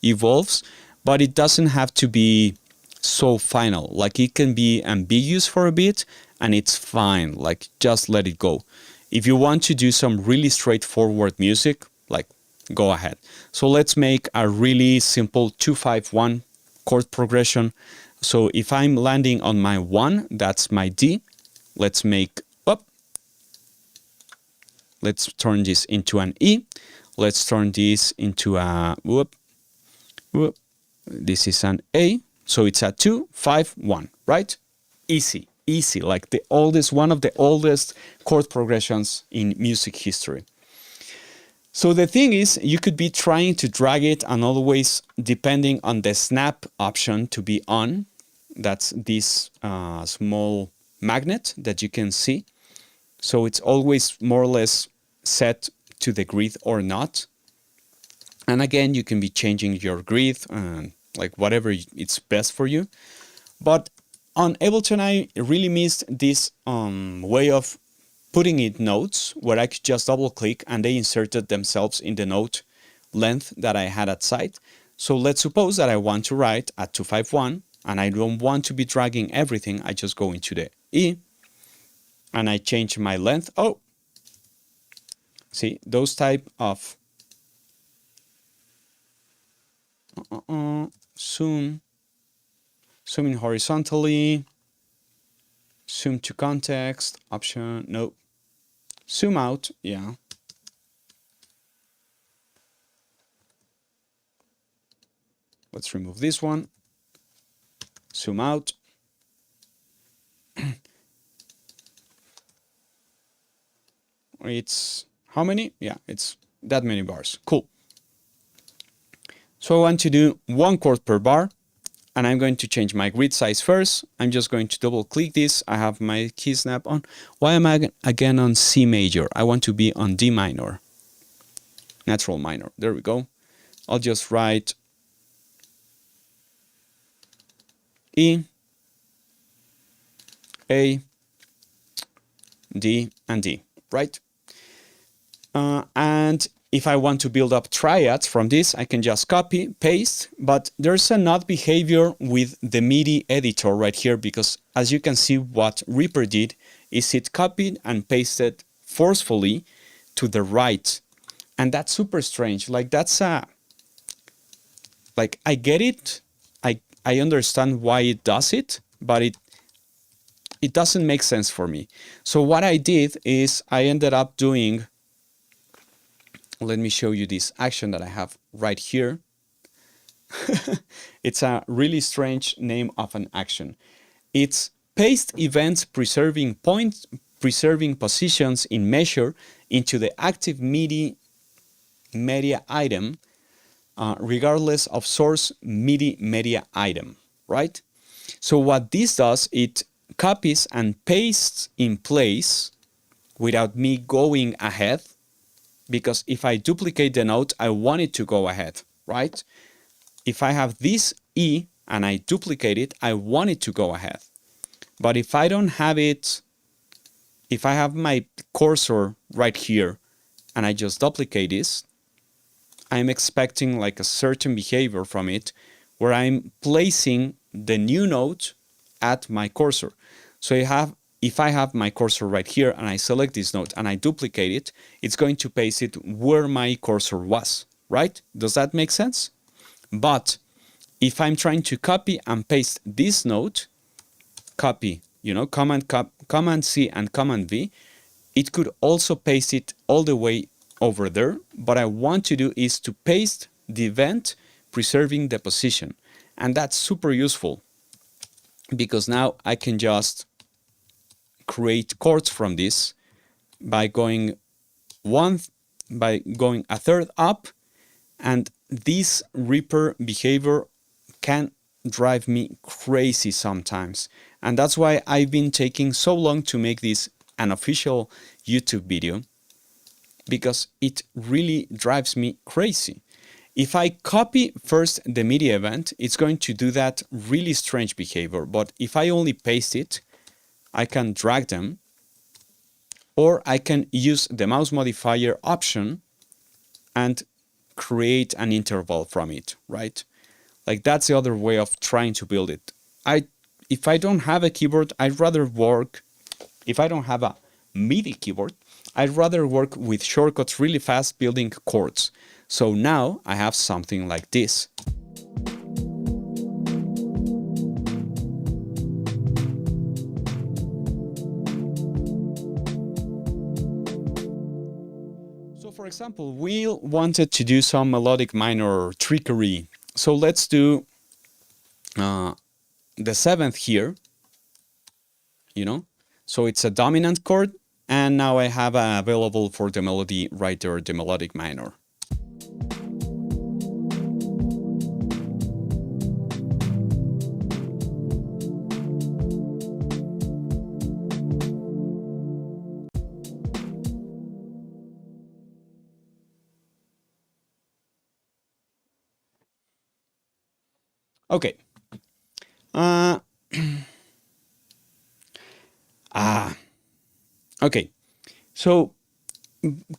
evolves, but it doesn't have to be so final. Like it can be ambiguous for a bit and it's fine. Like just let it go. If you want to do some really straightforward music, like go ahead. So let's make a really simple 2-5-1 chord progression. So if I'm landing on my 1, that's my D. Let's make up. Let's turn this into an E. Let's turn this into a whoop, whoop. This is an A. So it's a 2-5-1, right? Easy, easy, like the oldest, one of the oldest chord progressions in music history. So the thing is, you could be trying to drag it and always depending on the snap option to be on. That's this small magnet that you can see. So it's always more or less set to the grid or not. And again, you can be changing your grid and like whatever it's best for you. But on Ableton, I really missed this way of putting in notes where I could just double click and they inserted themselves in the note length that I had at site. So let's suppose that I want to write at 2-5-1 and I don't want to be dragging everything. I just go into the E and I change my length. Oh, see, those type of zoom in horizontally, zoom to context, option, no, zoom out, yeah. Let's remove this one, zoom out. It's how many? Yeah, it's that many bars, cool. So I want to do 1 chord per bar. And I'm going to change my grid size first. I'm just going to double click this. I have my key snap on. Why am I again on C major? I want to be on D minor. Natural minor. There we go. I'll just write E, A, D, and D, right? And if I want to build up triads from this, I can just copy, paste, but there's a not behavior with the MIDI editor right here, because as you can see, what Reaper did is it copied and pasted forcefully to the right. And that's super strange. Like that's like I get it. I understand why it does it, but it doesn't make sense for me. So what I did is I ended up doing, let me show you this action that I have right here. It's a really strange name of an action. It's paste events preserving points, preserving positions in measure into the active MIDI media item, regardless of source MIDI media item, right? So what this does, it copies and pastes in place without me going ahead. Because if I duplicate the note, I want it to go ahead, right? If I have this E and I duplicate it, I want it to go ahead. But if I don't have it, if I have my cursor right here and I just duplicate this, I'm expecting like a certain behavior from it where I'm placing the new note at my cursor. So if I have my cursor right here and I select this note and I duplicate it, it's going to paste it where my cursor was, right? Does that make sense? But if I'm trying to copy and paste this note, copy, Command C and Command V, it could also paste it all the way over there. What I want to do is to paste the event preserving the position. And that's super useful because now I can just create chords from this by going a third up, and this Reaper behavior can drive me crazy sometimes. And that's why I've been taking so long to make this an official YouTube video, because it really drives me crazy. If I copy first the MIDI event, it's going to do that really strange behavior. But if I only paste it, I can drag them, or I can use the mouse modifier option and create an interval from it, right? Like that's the other way of trying to build it. If I don't have a keyboard, I'd rather work, if I don't have a MIDI keyboard, I'd rather work with shortcuts really fast building chords. So now I have something like this. So for example, we wanted to do some melodic minor trickery. So let's do the seventh here, you know? So it's a dominant chord, and now I have available for the melody right there, the melodic minor. Okay. Okay. So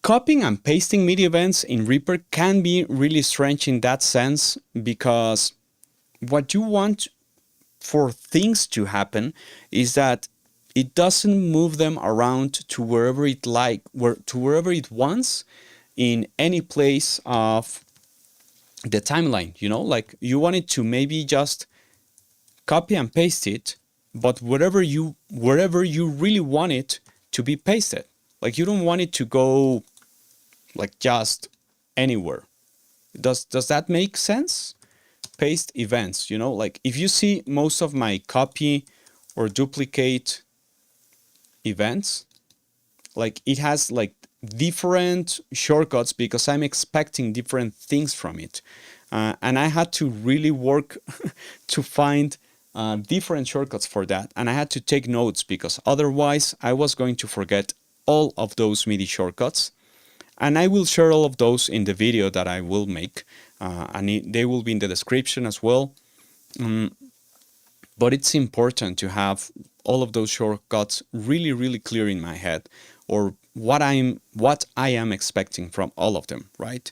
copying and pasting MIDI events in Reaper can be really strange in that sense, because what you want for things to happen is that it doesn't move them around to wherever it to wherever it wants in any place of the timeline, you know, like you want it to maybe just copy and paste it, but wherever you really want it to be pasted. Like you don't want it to go like just anywhere. Does that make sense? Paste events, you know, like if you see most of my copy or duplicate events, like it has like different shortcuts because I'm expecting different things from it. And I had to really work to find different shortcuts for that. And I had to take notes because otherwise I was going to forget all of those MIDI shortcuts. And I will share all of those in the video that I will make. And they will be in the description as well. But it's important to have all of those shortcuts really, really clear in my head, or what I am expecting from all of them, right?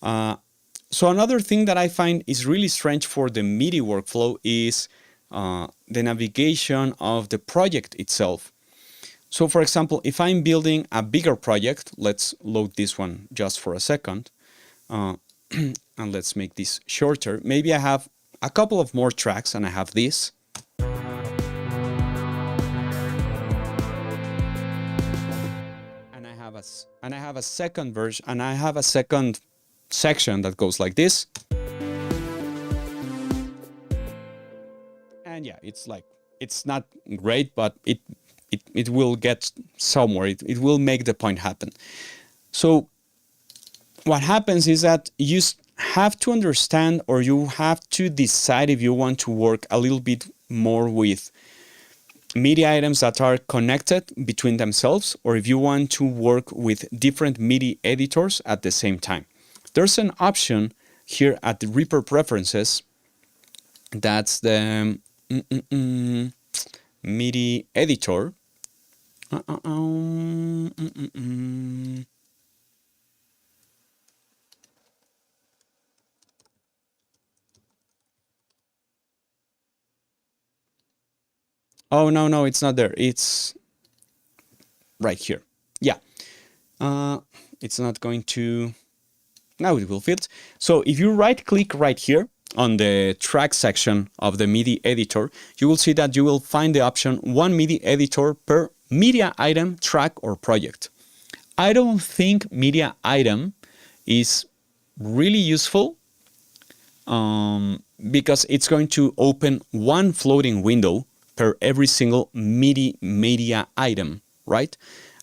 So another thing that I find is really strange for the MIDI workflow is the navigation of the project itself. So for example, if I'm building a bigger project, let's load this one just for a second, and let's make this shorter. Maybe I have a couple of more tracks and I have this. And I have a second version, and I have a second section that goes like this. And yeah, it's like, it's not great, but it will get somewhere. It will make the point happen. So what happens is that you have to understand, or you have to decide if you want to work a little bit more with MIDI items that are connected between themselves, or if you want to work with different MIDI editors at the same time. There's an option here at the Reaper Preferences. That's the MIDI editor. Oh, no, it's not there. It's right here. Yeah. It's not going to... Now it will fit. So if you right click right here on the track section of the MIDI editor, you will see that you will find the option one MIDI editor per media item, track, or project. I don't think media item is really useful because it's going to open one floating window per every single MIDI media item, right?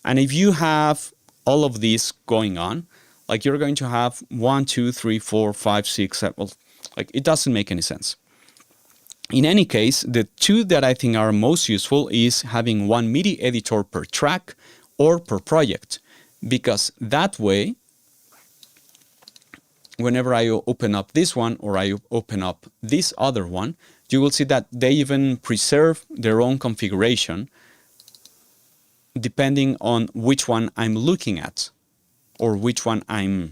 And if you have all of this going on, like you're going to have 1, 2, 3, 4, 5, 6, 7, well, like it doesn't make any sense. In any case, the two that I think are most useful is having one MIDI editor per track or per project, because that way, whenever I open up this one or I open up this other one, you will see that they even preserve their own configuration depending on which one I'm looking at or which one I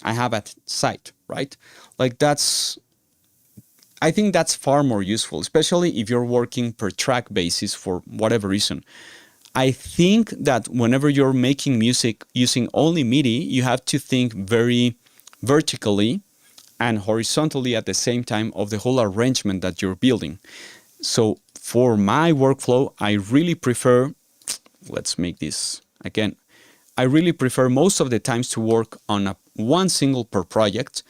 have at sight, right? Like I think that's far more useful, especially if you're working per track basis for whatever reason. I think that whenever you're making music using only MIDI, you have to think very vertically and horizontally at the same time of the whole arrangement that you're building. So for my workflow, I really prefer, let's make this again, I really prefer most of the times to work on one single per project.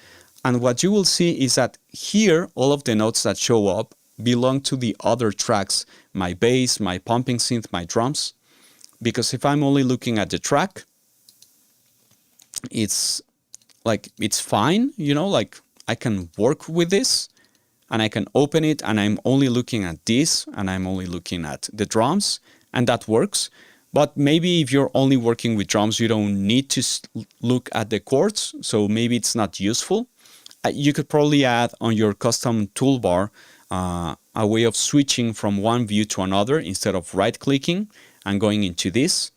And what you will see is that here, all of the notes that show up belong to the other tracks, my bass, my pumping synth, my drums. Because if I'm only looking at the track, it's fine, you know, like I can work with this and I can open it and I'm only looking at this and I'm only looking at the drums and that works. But maybe if you're only working with drums, you don't need to look at the chords. So maybe it's not useful. You could probably add on your custom toolbar a way of switching from one view to another instead of right-clicking and going into this,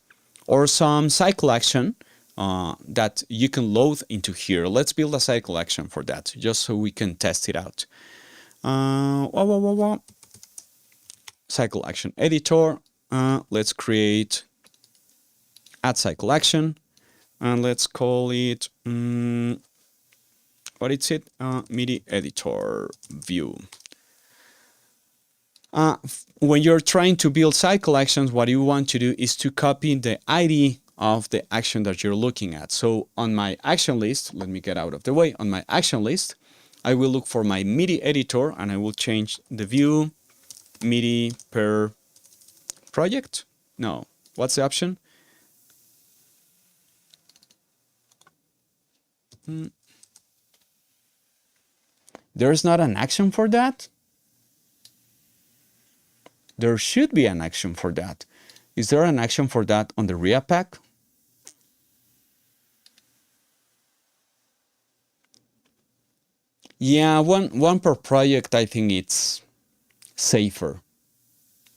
or some cycle action that you can load into here. Let's build a cycle action for that, just so we can test it out. Cycle action editor. Let's create add cycle action, and let's call it what is it? MIDI editor view. When you're trying to build cycle actions, what you want to do is to copy the ID of the action that you're looking at. So on my action list, let me get out of the way. On my action list, I will look for my MIDI editor and I will change the view MIDI per project. No, what's the option? There's not an action for that? There should be an action for that. Is there an action for that on the RIA pack? Yeah, one per project, I think it's safer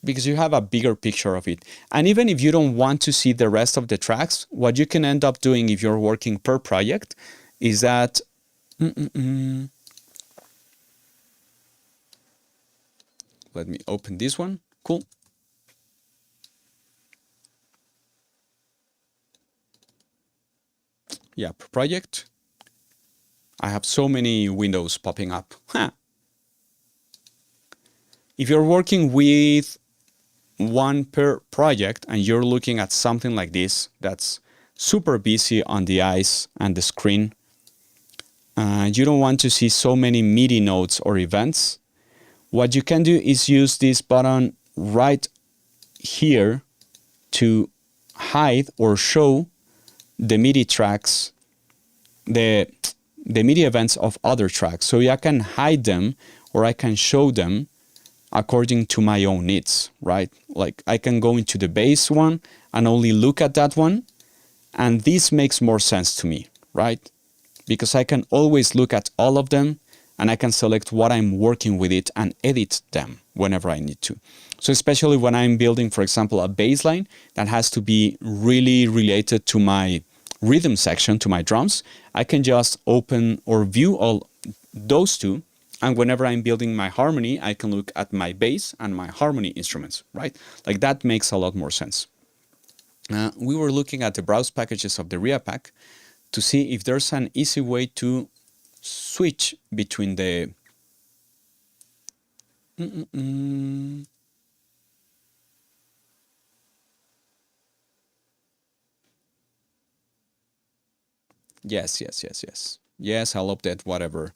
because you have a bigger picture of it. And even if you don't want to see the rest of the tracks, what you can end up doing if you're working per project is that let me open this one. Cool. Yeah, per project. I have so many windows popping up. Huh. If you're working with one per project and you're looking at something like this, that's super busy on the eyes and the screen, you don't want to see so many MIDI notes or events, what you can do is use this button right here to hide or show the MIDI tracks, the MIDI events of other tracks. So I can hide them or I can show them according to my own needs, right? Like I can go into the bass one and only look at that one. And this makes more sense to me, right? Because I can always look at all of them and I can select what I'm working with it and edit them whenever I need to. So especially when I'm building, for example, a bass line that has to be really related to my rhythm section, to my drums, I can just open or view all those two. And whenever I'm building my harmony, I can look at my bass and my harmony instruments, right? Like that makes a lot more sense. We were looking at the browse packages of the RIA pack to see if there's an easy way to switch between the yes, I'll update whatever.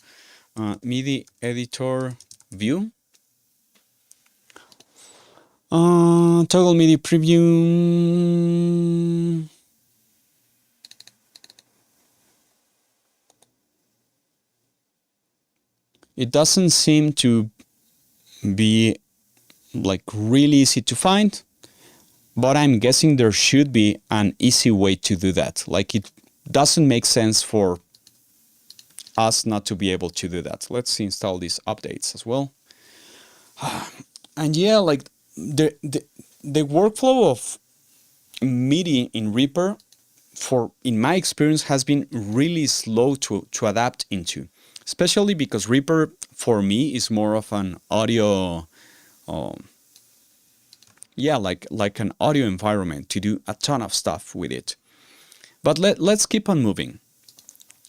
MIDI editor view. Toggle MIDI preview. It doesn't seem to be like really easy to find, but I'm guessing there should be an easy way to do that. Like it doesn't make sense for us not to be able to do that. Let's install these updates as well. And yeah, like the workflow of MIDI in Reaper, in my experience, has been really slow to adapt into, especially because Reaper for me is more of an audio yeah, like an audio environment to do a ton of stuff with it. But let's keep on moving.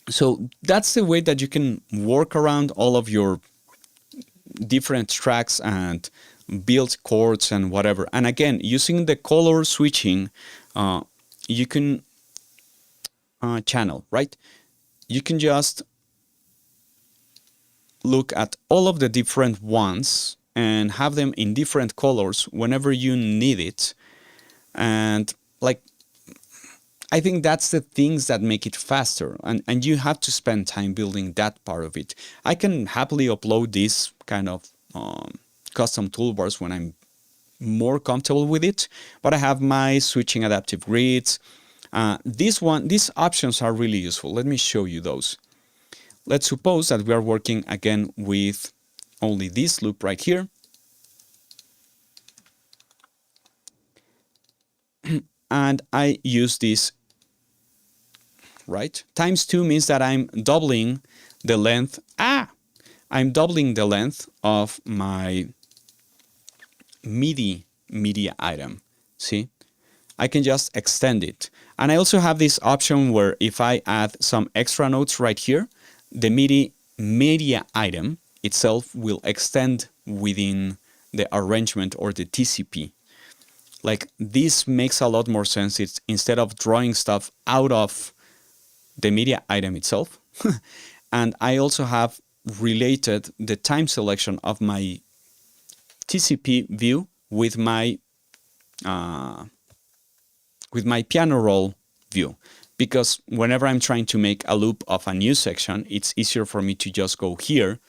So that's the way that you can work around all of your different tracks and build chords and whatever. And again, using the color switching, you can channel, right? You can just look at all of the different ones and have them in different colors whenever you need it. And like, I think that's the things that make it faster, and you have to spend time building that part of it. I can happily upload these kind of custom toolbars when I'm more comfortable with it, but I have my switching adaptive grids. These options are really useful. Let me show you those. Let's suppose that we are working again with only this loop right here. And I use this, right? Times 2 means that I'm doubling the length. I'm doubling the length of my MIDI media item. See? I can just extend it. And I also have this option where if I add some extra notes right here, the MIDI media item itself will extend within the arrangement or the TCP. Like, this makes a lot more sense. It's instead of drawing stuff out of the media item itself. And I also have related the time selection of my TCP view with my piano roll view, because whenever I'm trying to make a loop of a new section, it's easier for me to just go here,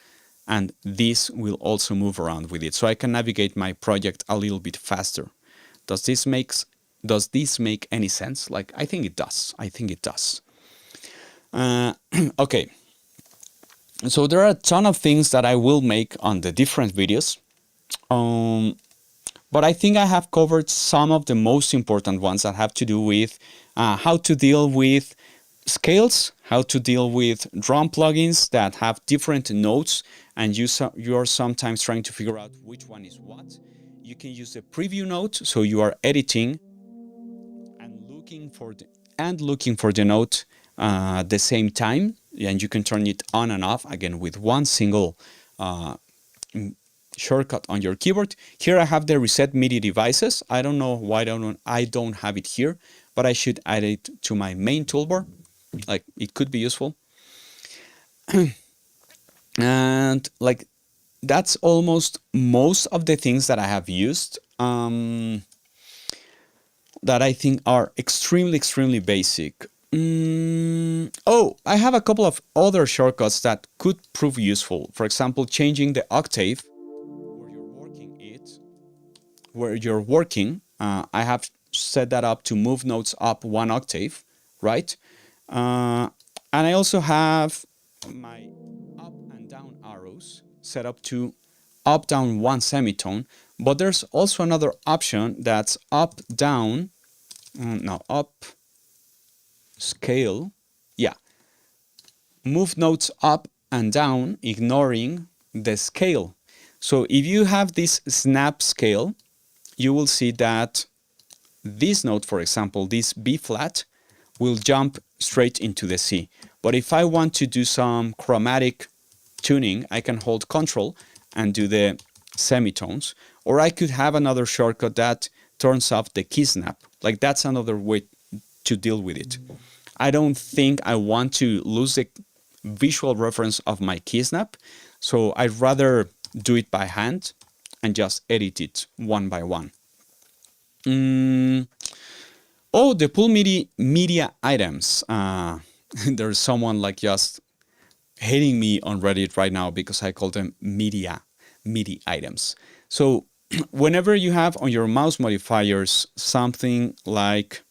and this will also move around with it, so I can navigate my project a little bit faster. Does this make any sense? Like, I think it does. Okay. So there are a ton of things that I will make on the different videos. But I think I have covered some of the most important ones that have to do with how to deal with scales, how to deal with drum plugins that have different notes, and you are sometimes trying to figure out which one is what. You can use the preview note, so you are editing and looking for the note at the same time, and you can turn it on and off again with one single shortcut on your keyboard. Here I have the reset MIDI devices. I don't know why I don't have it here, but I should add it to my main toolbar. Like, it could be useful. And like, that's almost most of the things that I have used that I think are extremely basic. Oh, I have a couple of other shortcuts that could prove useful. For example, changing the octave where you're working. I have set that up to move notes up 1 octave, right? And I also have my up and down arrows set up to up down 1 semitone, but there's also another option that's up down, up scale, yeah, move notes up and down ignoring the scale. So if you have this snap scale, you will see that this note, for example, this B flat, will jump straight into the C. But if I want to do some chromatic tuning, I can hold Control and do the semitones. Or I could have another shortcut that turns off the key snap. Like, that's another way to deal with it. I don't think I want to lose the visual reference of my key snap, so I'd rather do it by hand and just edit it one by one. Oh, the pull MIDI media items. There's someone like just hating me on Reddit right now because I call them MIDI items. So whenever you have on your mouse modifiers something like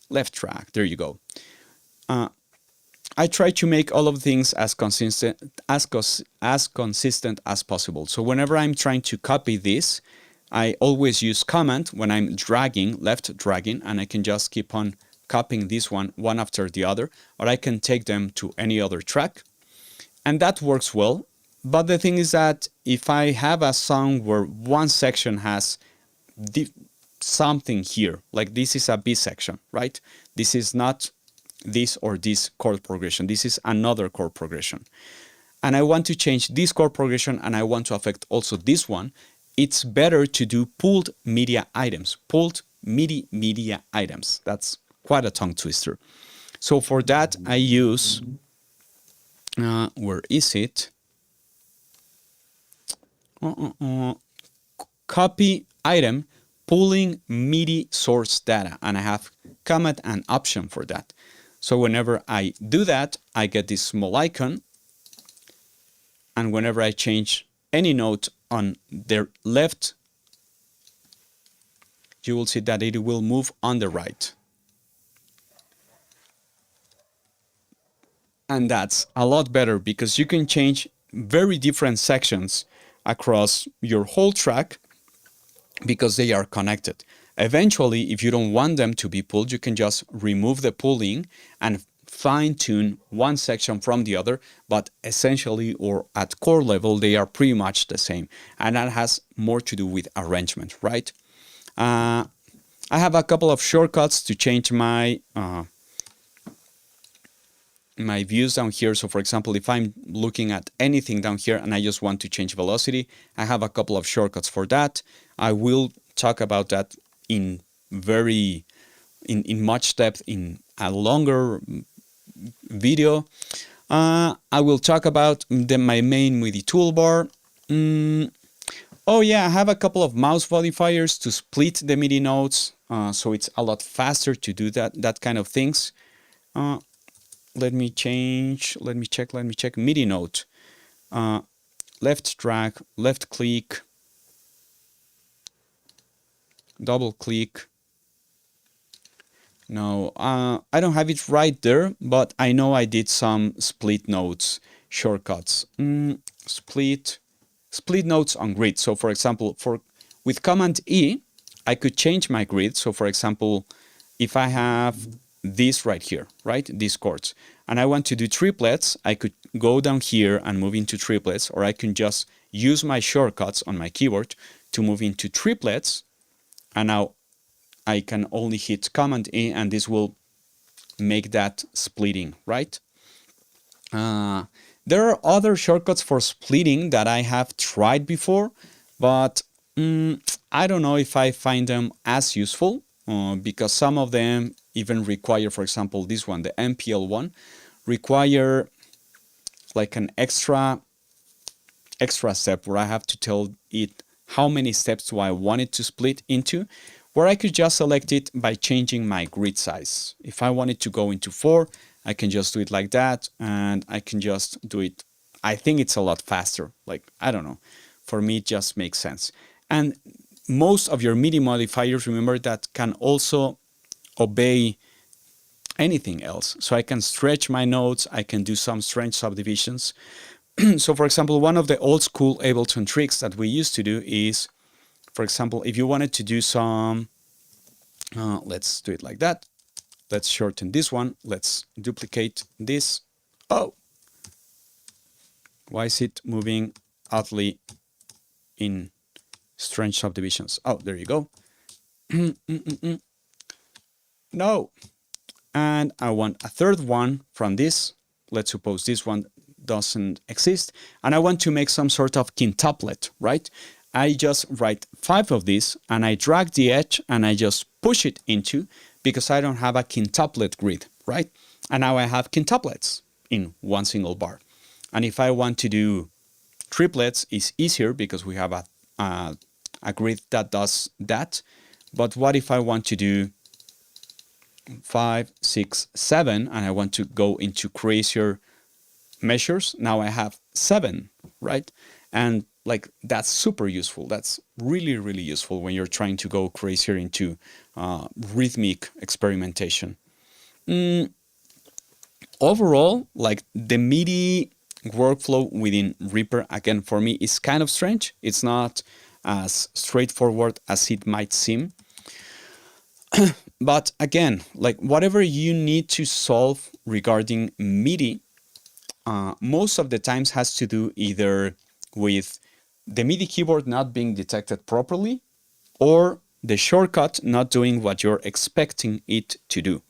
left track, there you go. I try to make all of the things as consistent as possible. So whenever I'm trying to copy this, I always use Command when I'm dragging, left dragging, and I can just keep on copying this one after the other, or I can take them to any other track. And that works well. But the thing is that if I have a song where one section has something here, like this is a B section, right? This is not this or this chord progression. This is another chord progression. And I want to change this chord progression and I want to affect also this one. It's better to do pooled media items, pooled MIDI media items. That's quite a tongue twister. So for that, I use, where is it? Copy item, pulling MIDI source data. And I have command and option for that. So whenever I do that, I get this small icon. And whenever I change any note on the left, you will see that it will move on the right. And that's a lot better because you can change very different sections across your whole track because they are connected. Eventually, if you don't want them to be pulled, you can just remove the pulling and fine-tune one section from the other, but essentially or at core level, they are pretty much the same. And that has more to do with arrangement, right? I have a couple of shortcuts to change my my views down here. So for example, if I'm looking at anything down here and I just want to change velocity, I have a couple of shortcuts for that. I will talk about that in much depth in a longer video. I will talk about my main MIDI toolbar. Oh yeah, I have a couple of mouse modifiers to split the MIDI notes, so it's a lot faster to do that kind of things. Let me check MIDI note. Left drag, left click, double click. No, I don't have it right there, but I know I did some split notes shortcuts. Split notes on grid. So for example, with Command E, I could change my grid. So for example, if I have this right here, right, these chords, and I want to do triplets, I could go down here and move into triplets, or I can just use my shortcuts on my keyboard to move into triplets, and now I can only hit Command E and this will make that splitting, right? There are other shortcuts for splitting that I have tried before, but I don't know if I find them as useful because some of them even require, for example, this one, the MPL one, require like an extra step where I have to tell it how many steps do I want it to split into, where I could just select it by changing my grid size. If I want it to go into 4, I can just do it like that, and I can just do it. I think it's a lot faster. Like, I don't know. For me, it just makes sense. And most of your MIDI modifiers, remember, that can also obey anything else. So I can stretch my notes. I can do some strange subdivisions. So for example, one of the old school Ableton tricks that we used to do is, for example, if you wanted to do some, let's do it like that. Let's shorten this one. Let's duplicate this. Oh, why is it moving oddly in strange subdivisions? Oh, there you go. No. And I want a third one from this. Let's suppose this one doesn't exist. And I want to make some sort of quintuplet, right? I just write 5 of these and I drag the edge and I just push it into, because I don't have a quintuplet grid, right? And now I have quintuplets in one single bar. And if I want to do triplets, it's easier because we have a grid that does that. But what if I want to do 5, 6, 7, and I want to go into crazier measures? Now I have 7, right? And like, that's super useful. That's really, really useful when you're trying to go crazier into rhythmic experimentation. Overall, like, the MIDI workflow within Reaper, again, for me, is kind of strange. It's not as straightforward as it might seem. But again, like, whatever you need to solve regarding MIDI, most of the times has to do either with the MIDI keyboard not being detected properly or the shortcut not doing what you're expecting it to do.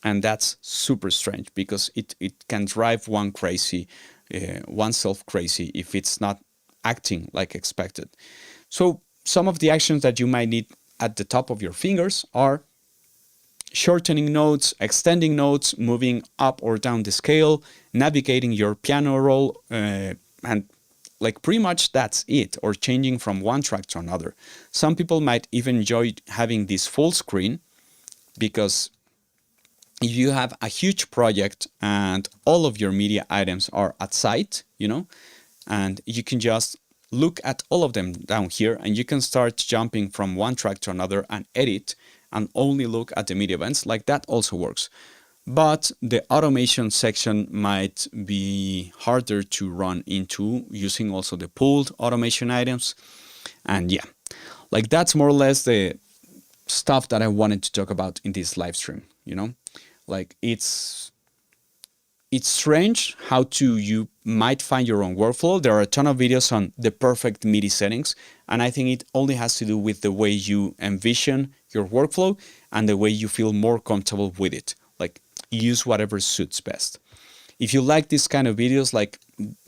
And that's super strange because it can drive one crazy, oneself crazy if it's not acting like expected. So some of the actions that you might need at the top of your fingers are shortening notes, extending notes, moving up or down the scale, navigating your piano roll, and like pretty much that's it, or changing from one track to another. Some people might even enjoy having this full screen because if you have a huge project and all of your media items are at sight, you know, and you can just look at all of them down here and you can start jumping from one track to another and edit and only look at the media events, like that also works. But the automation section might be harder to run into using also the pooled automation items. And yeah, like that's more or less the stuff that I wanted to talk about in this live stream, you know? Like it's strange how you might find your own workflow. There are a ton of videos on the perfect MIDI settings, and I think it only has to do with the way you envision your workflow and the way you feel more comfortable with it. Like use whatever suits best. If you like this kind of videos, like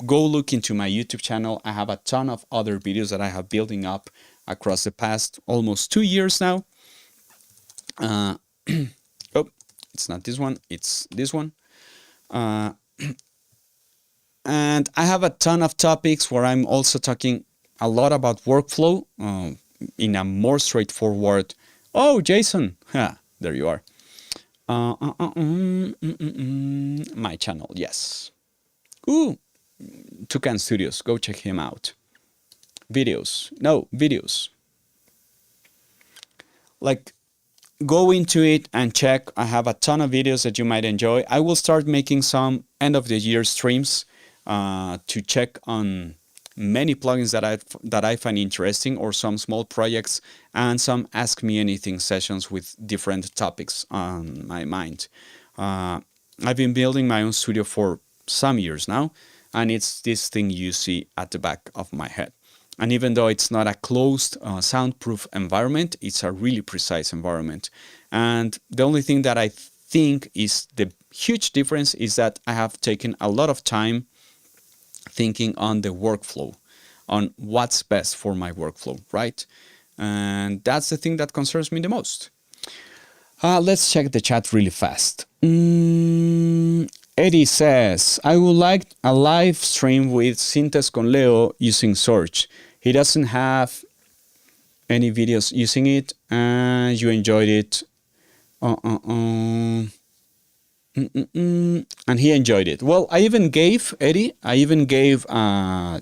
go look into my YouTube channel. I have a ton of other videos that I have building up across the past almost 2 years now. Oh, it's not this one, it's this one. And I have a ton of topics where I'm also talking a lot about workflow in a more straightforward. Oh, Jason, there you are. My channel, yes. Ooh, Toucan Studios, go check him out. Videos. Like, go into it and check. I have a ton of videos that you might enjoy. I will start making some end of the year streams to check on many plugins that I find interesting, or some small projects, and some Ask Me Anything sessions with different topics on my mind. I've been building my own studio for some years now, and it's this thing you see at the back of my head. And even though it's not a closed, soundproof environment, it's a really precise environment. And the only thing that I think is the huge difference is that I have taken a lot of time thinking on the workflow, on what's best for my workflow, right? And that's the thing that concerns me the most. Let's check the chat really fast. Eddie says, I would like a live stream with Syntes con Leo using Search. He doesn't have any videos using it, and you enjoyed it. And he enjoyed it. Well, I even gave Eddie, a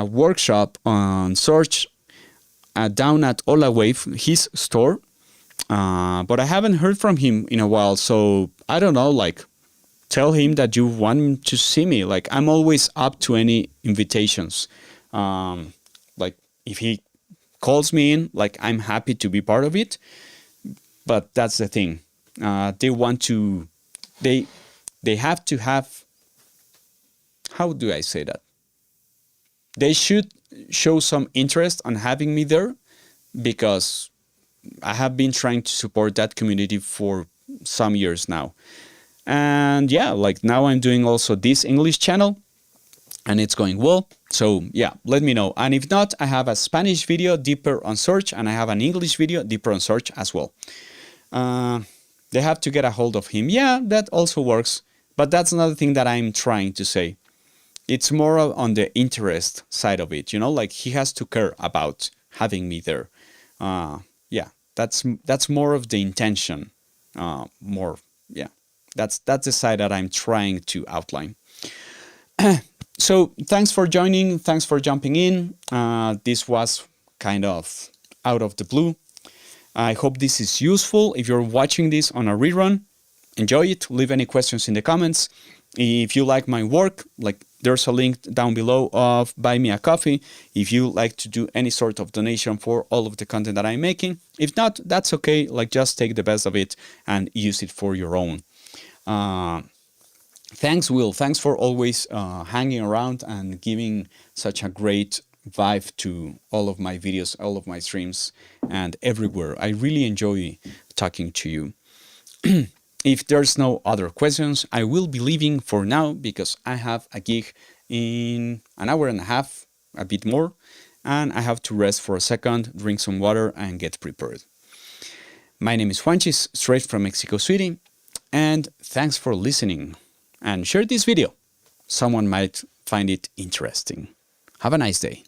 workshop on Search down at Olawave, his store. But I haven't heard from him in a while, so I don't know, like, tell him that you want to see me. Like, I'm always up to any invitations. Like, if he calls me in, like, I'm happy to be part of it. But that's the thing. They want to, they have to have, how do I say that? They should show some interest on having me there, because I have been trying to support that community for some years now. And yeah, like now I'm doing also this English channel and it's going well. So yeah, let me know. And if not, I have a Spanish video deeper on Search, and I have an English video deeper on Search as well. They have to get a hold of him. Yeah, that also works. But that's another thing that I'm trying to say. It's more on the interest side of it, you know, like he has to care about having me there. Yeah, that's more of the intention. Yeah. That's the side that I'm trying to outline. So thanks for joining. Thanks for jumping in. This was kind of out of the blue. I hope this is useful. If you're watching this on a rerun, enjoy it. Leave any questions in the comments. If you like my work, like there's a link down below of Buy Me a Coffee. If you like to do any sort of donation for all of the content that I'm making. If not, that's okay. Like just take the best of it and use it for your own. Thanks, Will. Thanks for always hanging around and giving such a great vibe to all of my videos, all of my streams, and everywhere. I really enjoy talking to you. If there's no other questions, I will be leaving for now because I have a gig in an hour and a half, a bit more, and I have to rest for a second, drink some water, and get prepared. My name is Quantize, straight from Mexico City, and thanks for listening. And share this video. Someone might find it interesting. Have a nice day.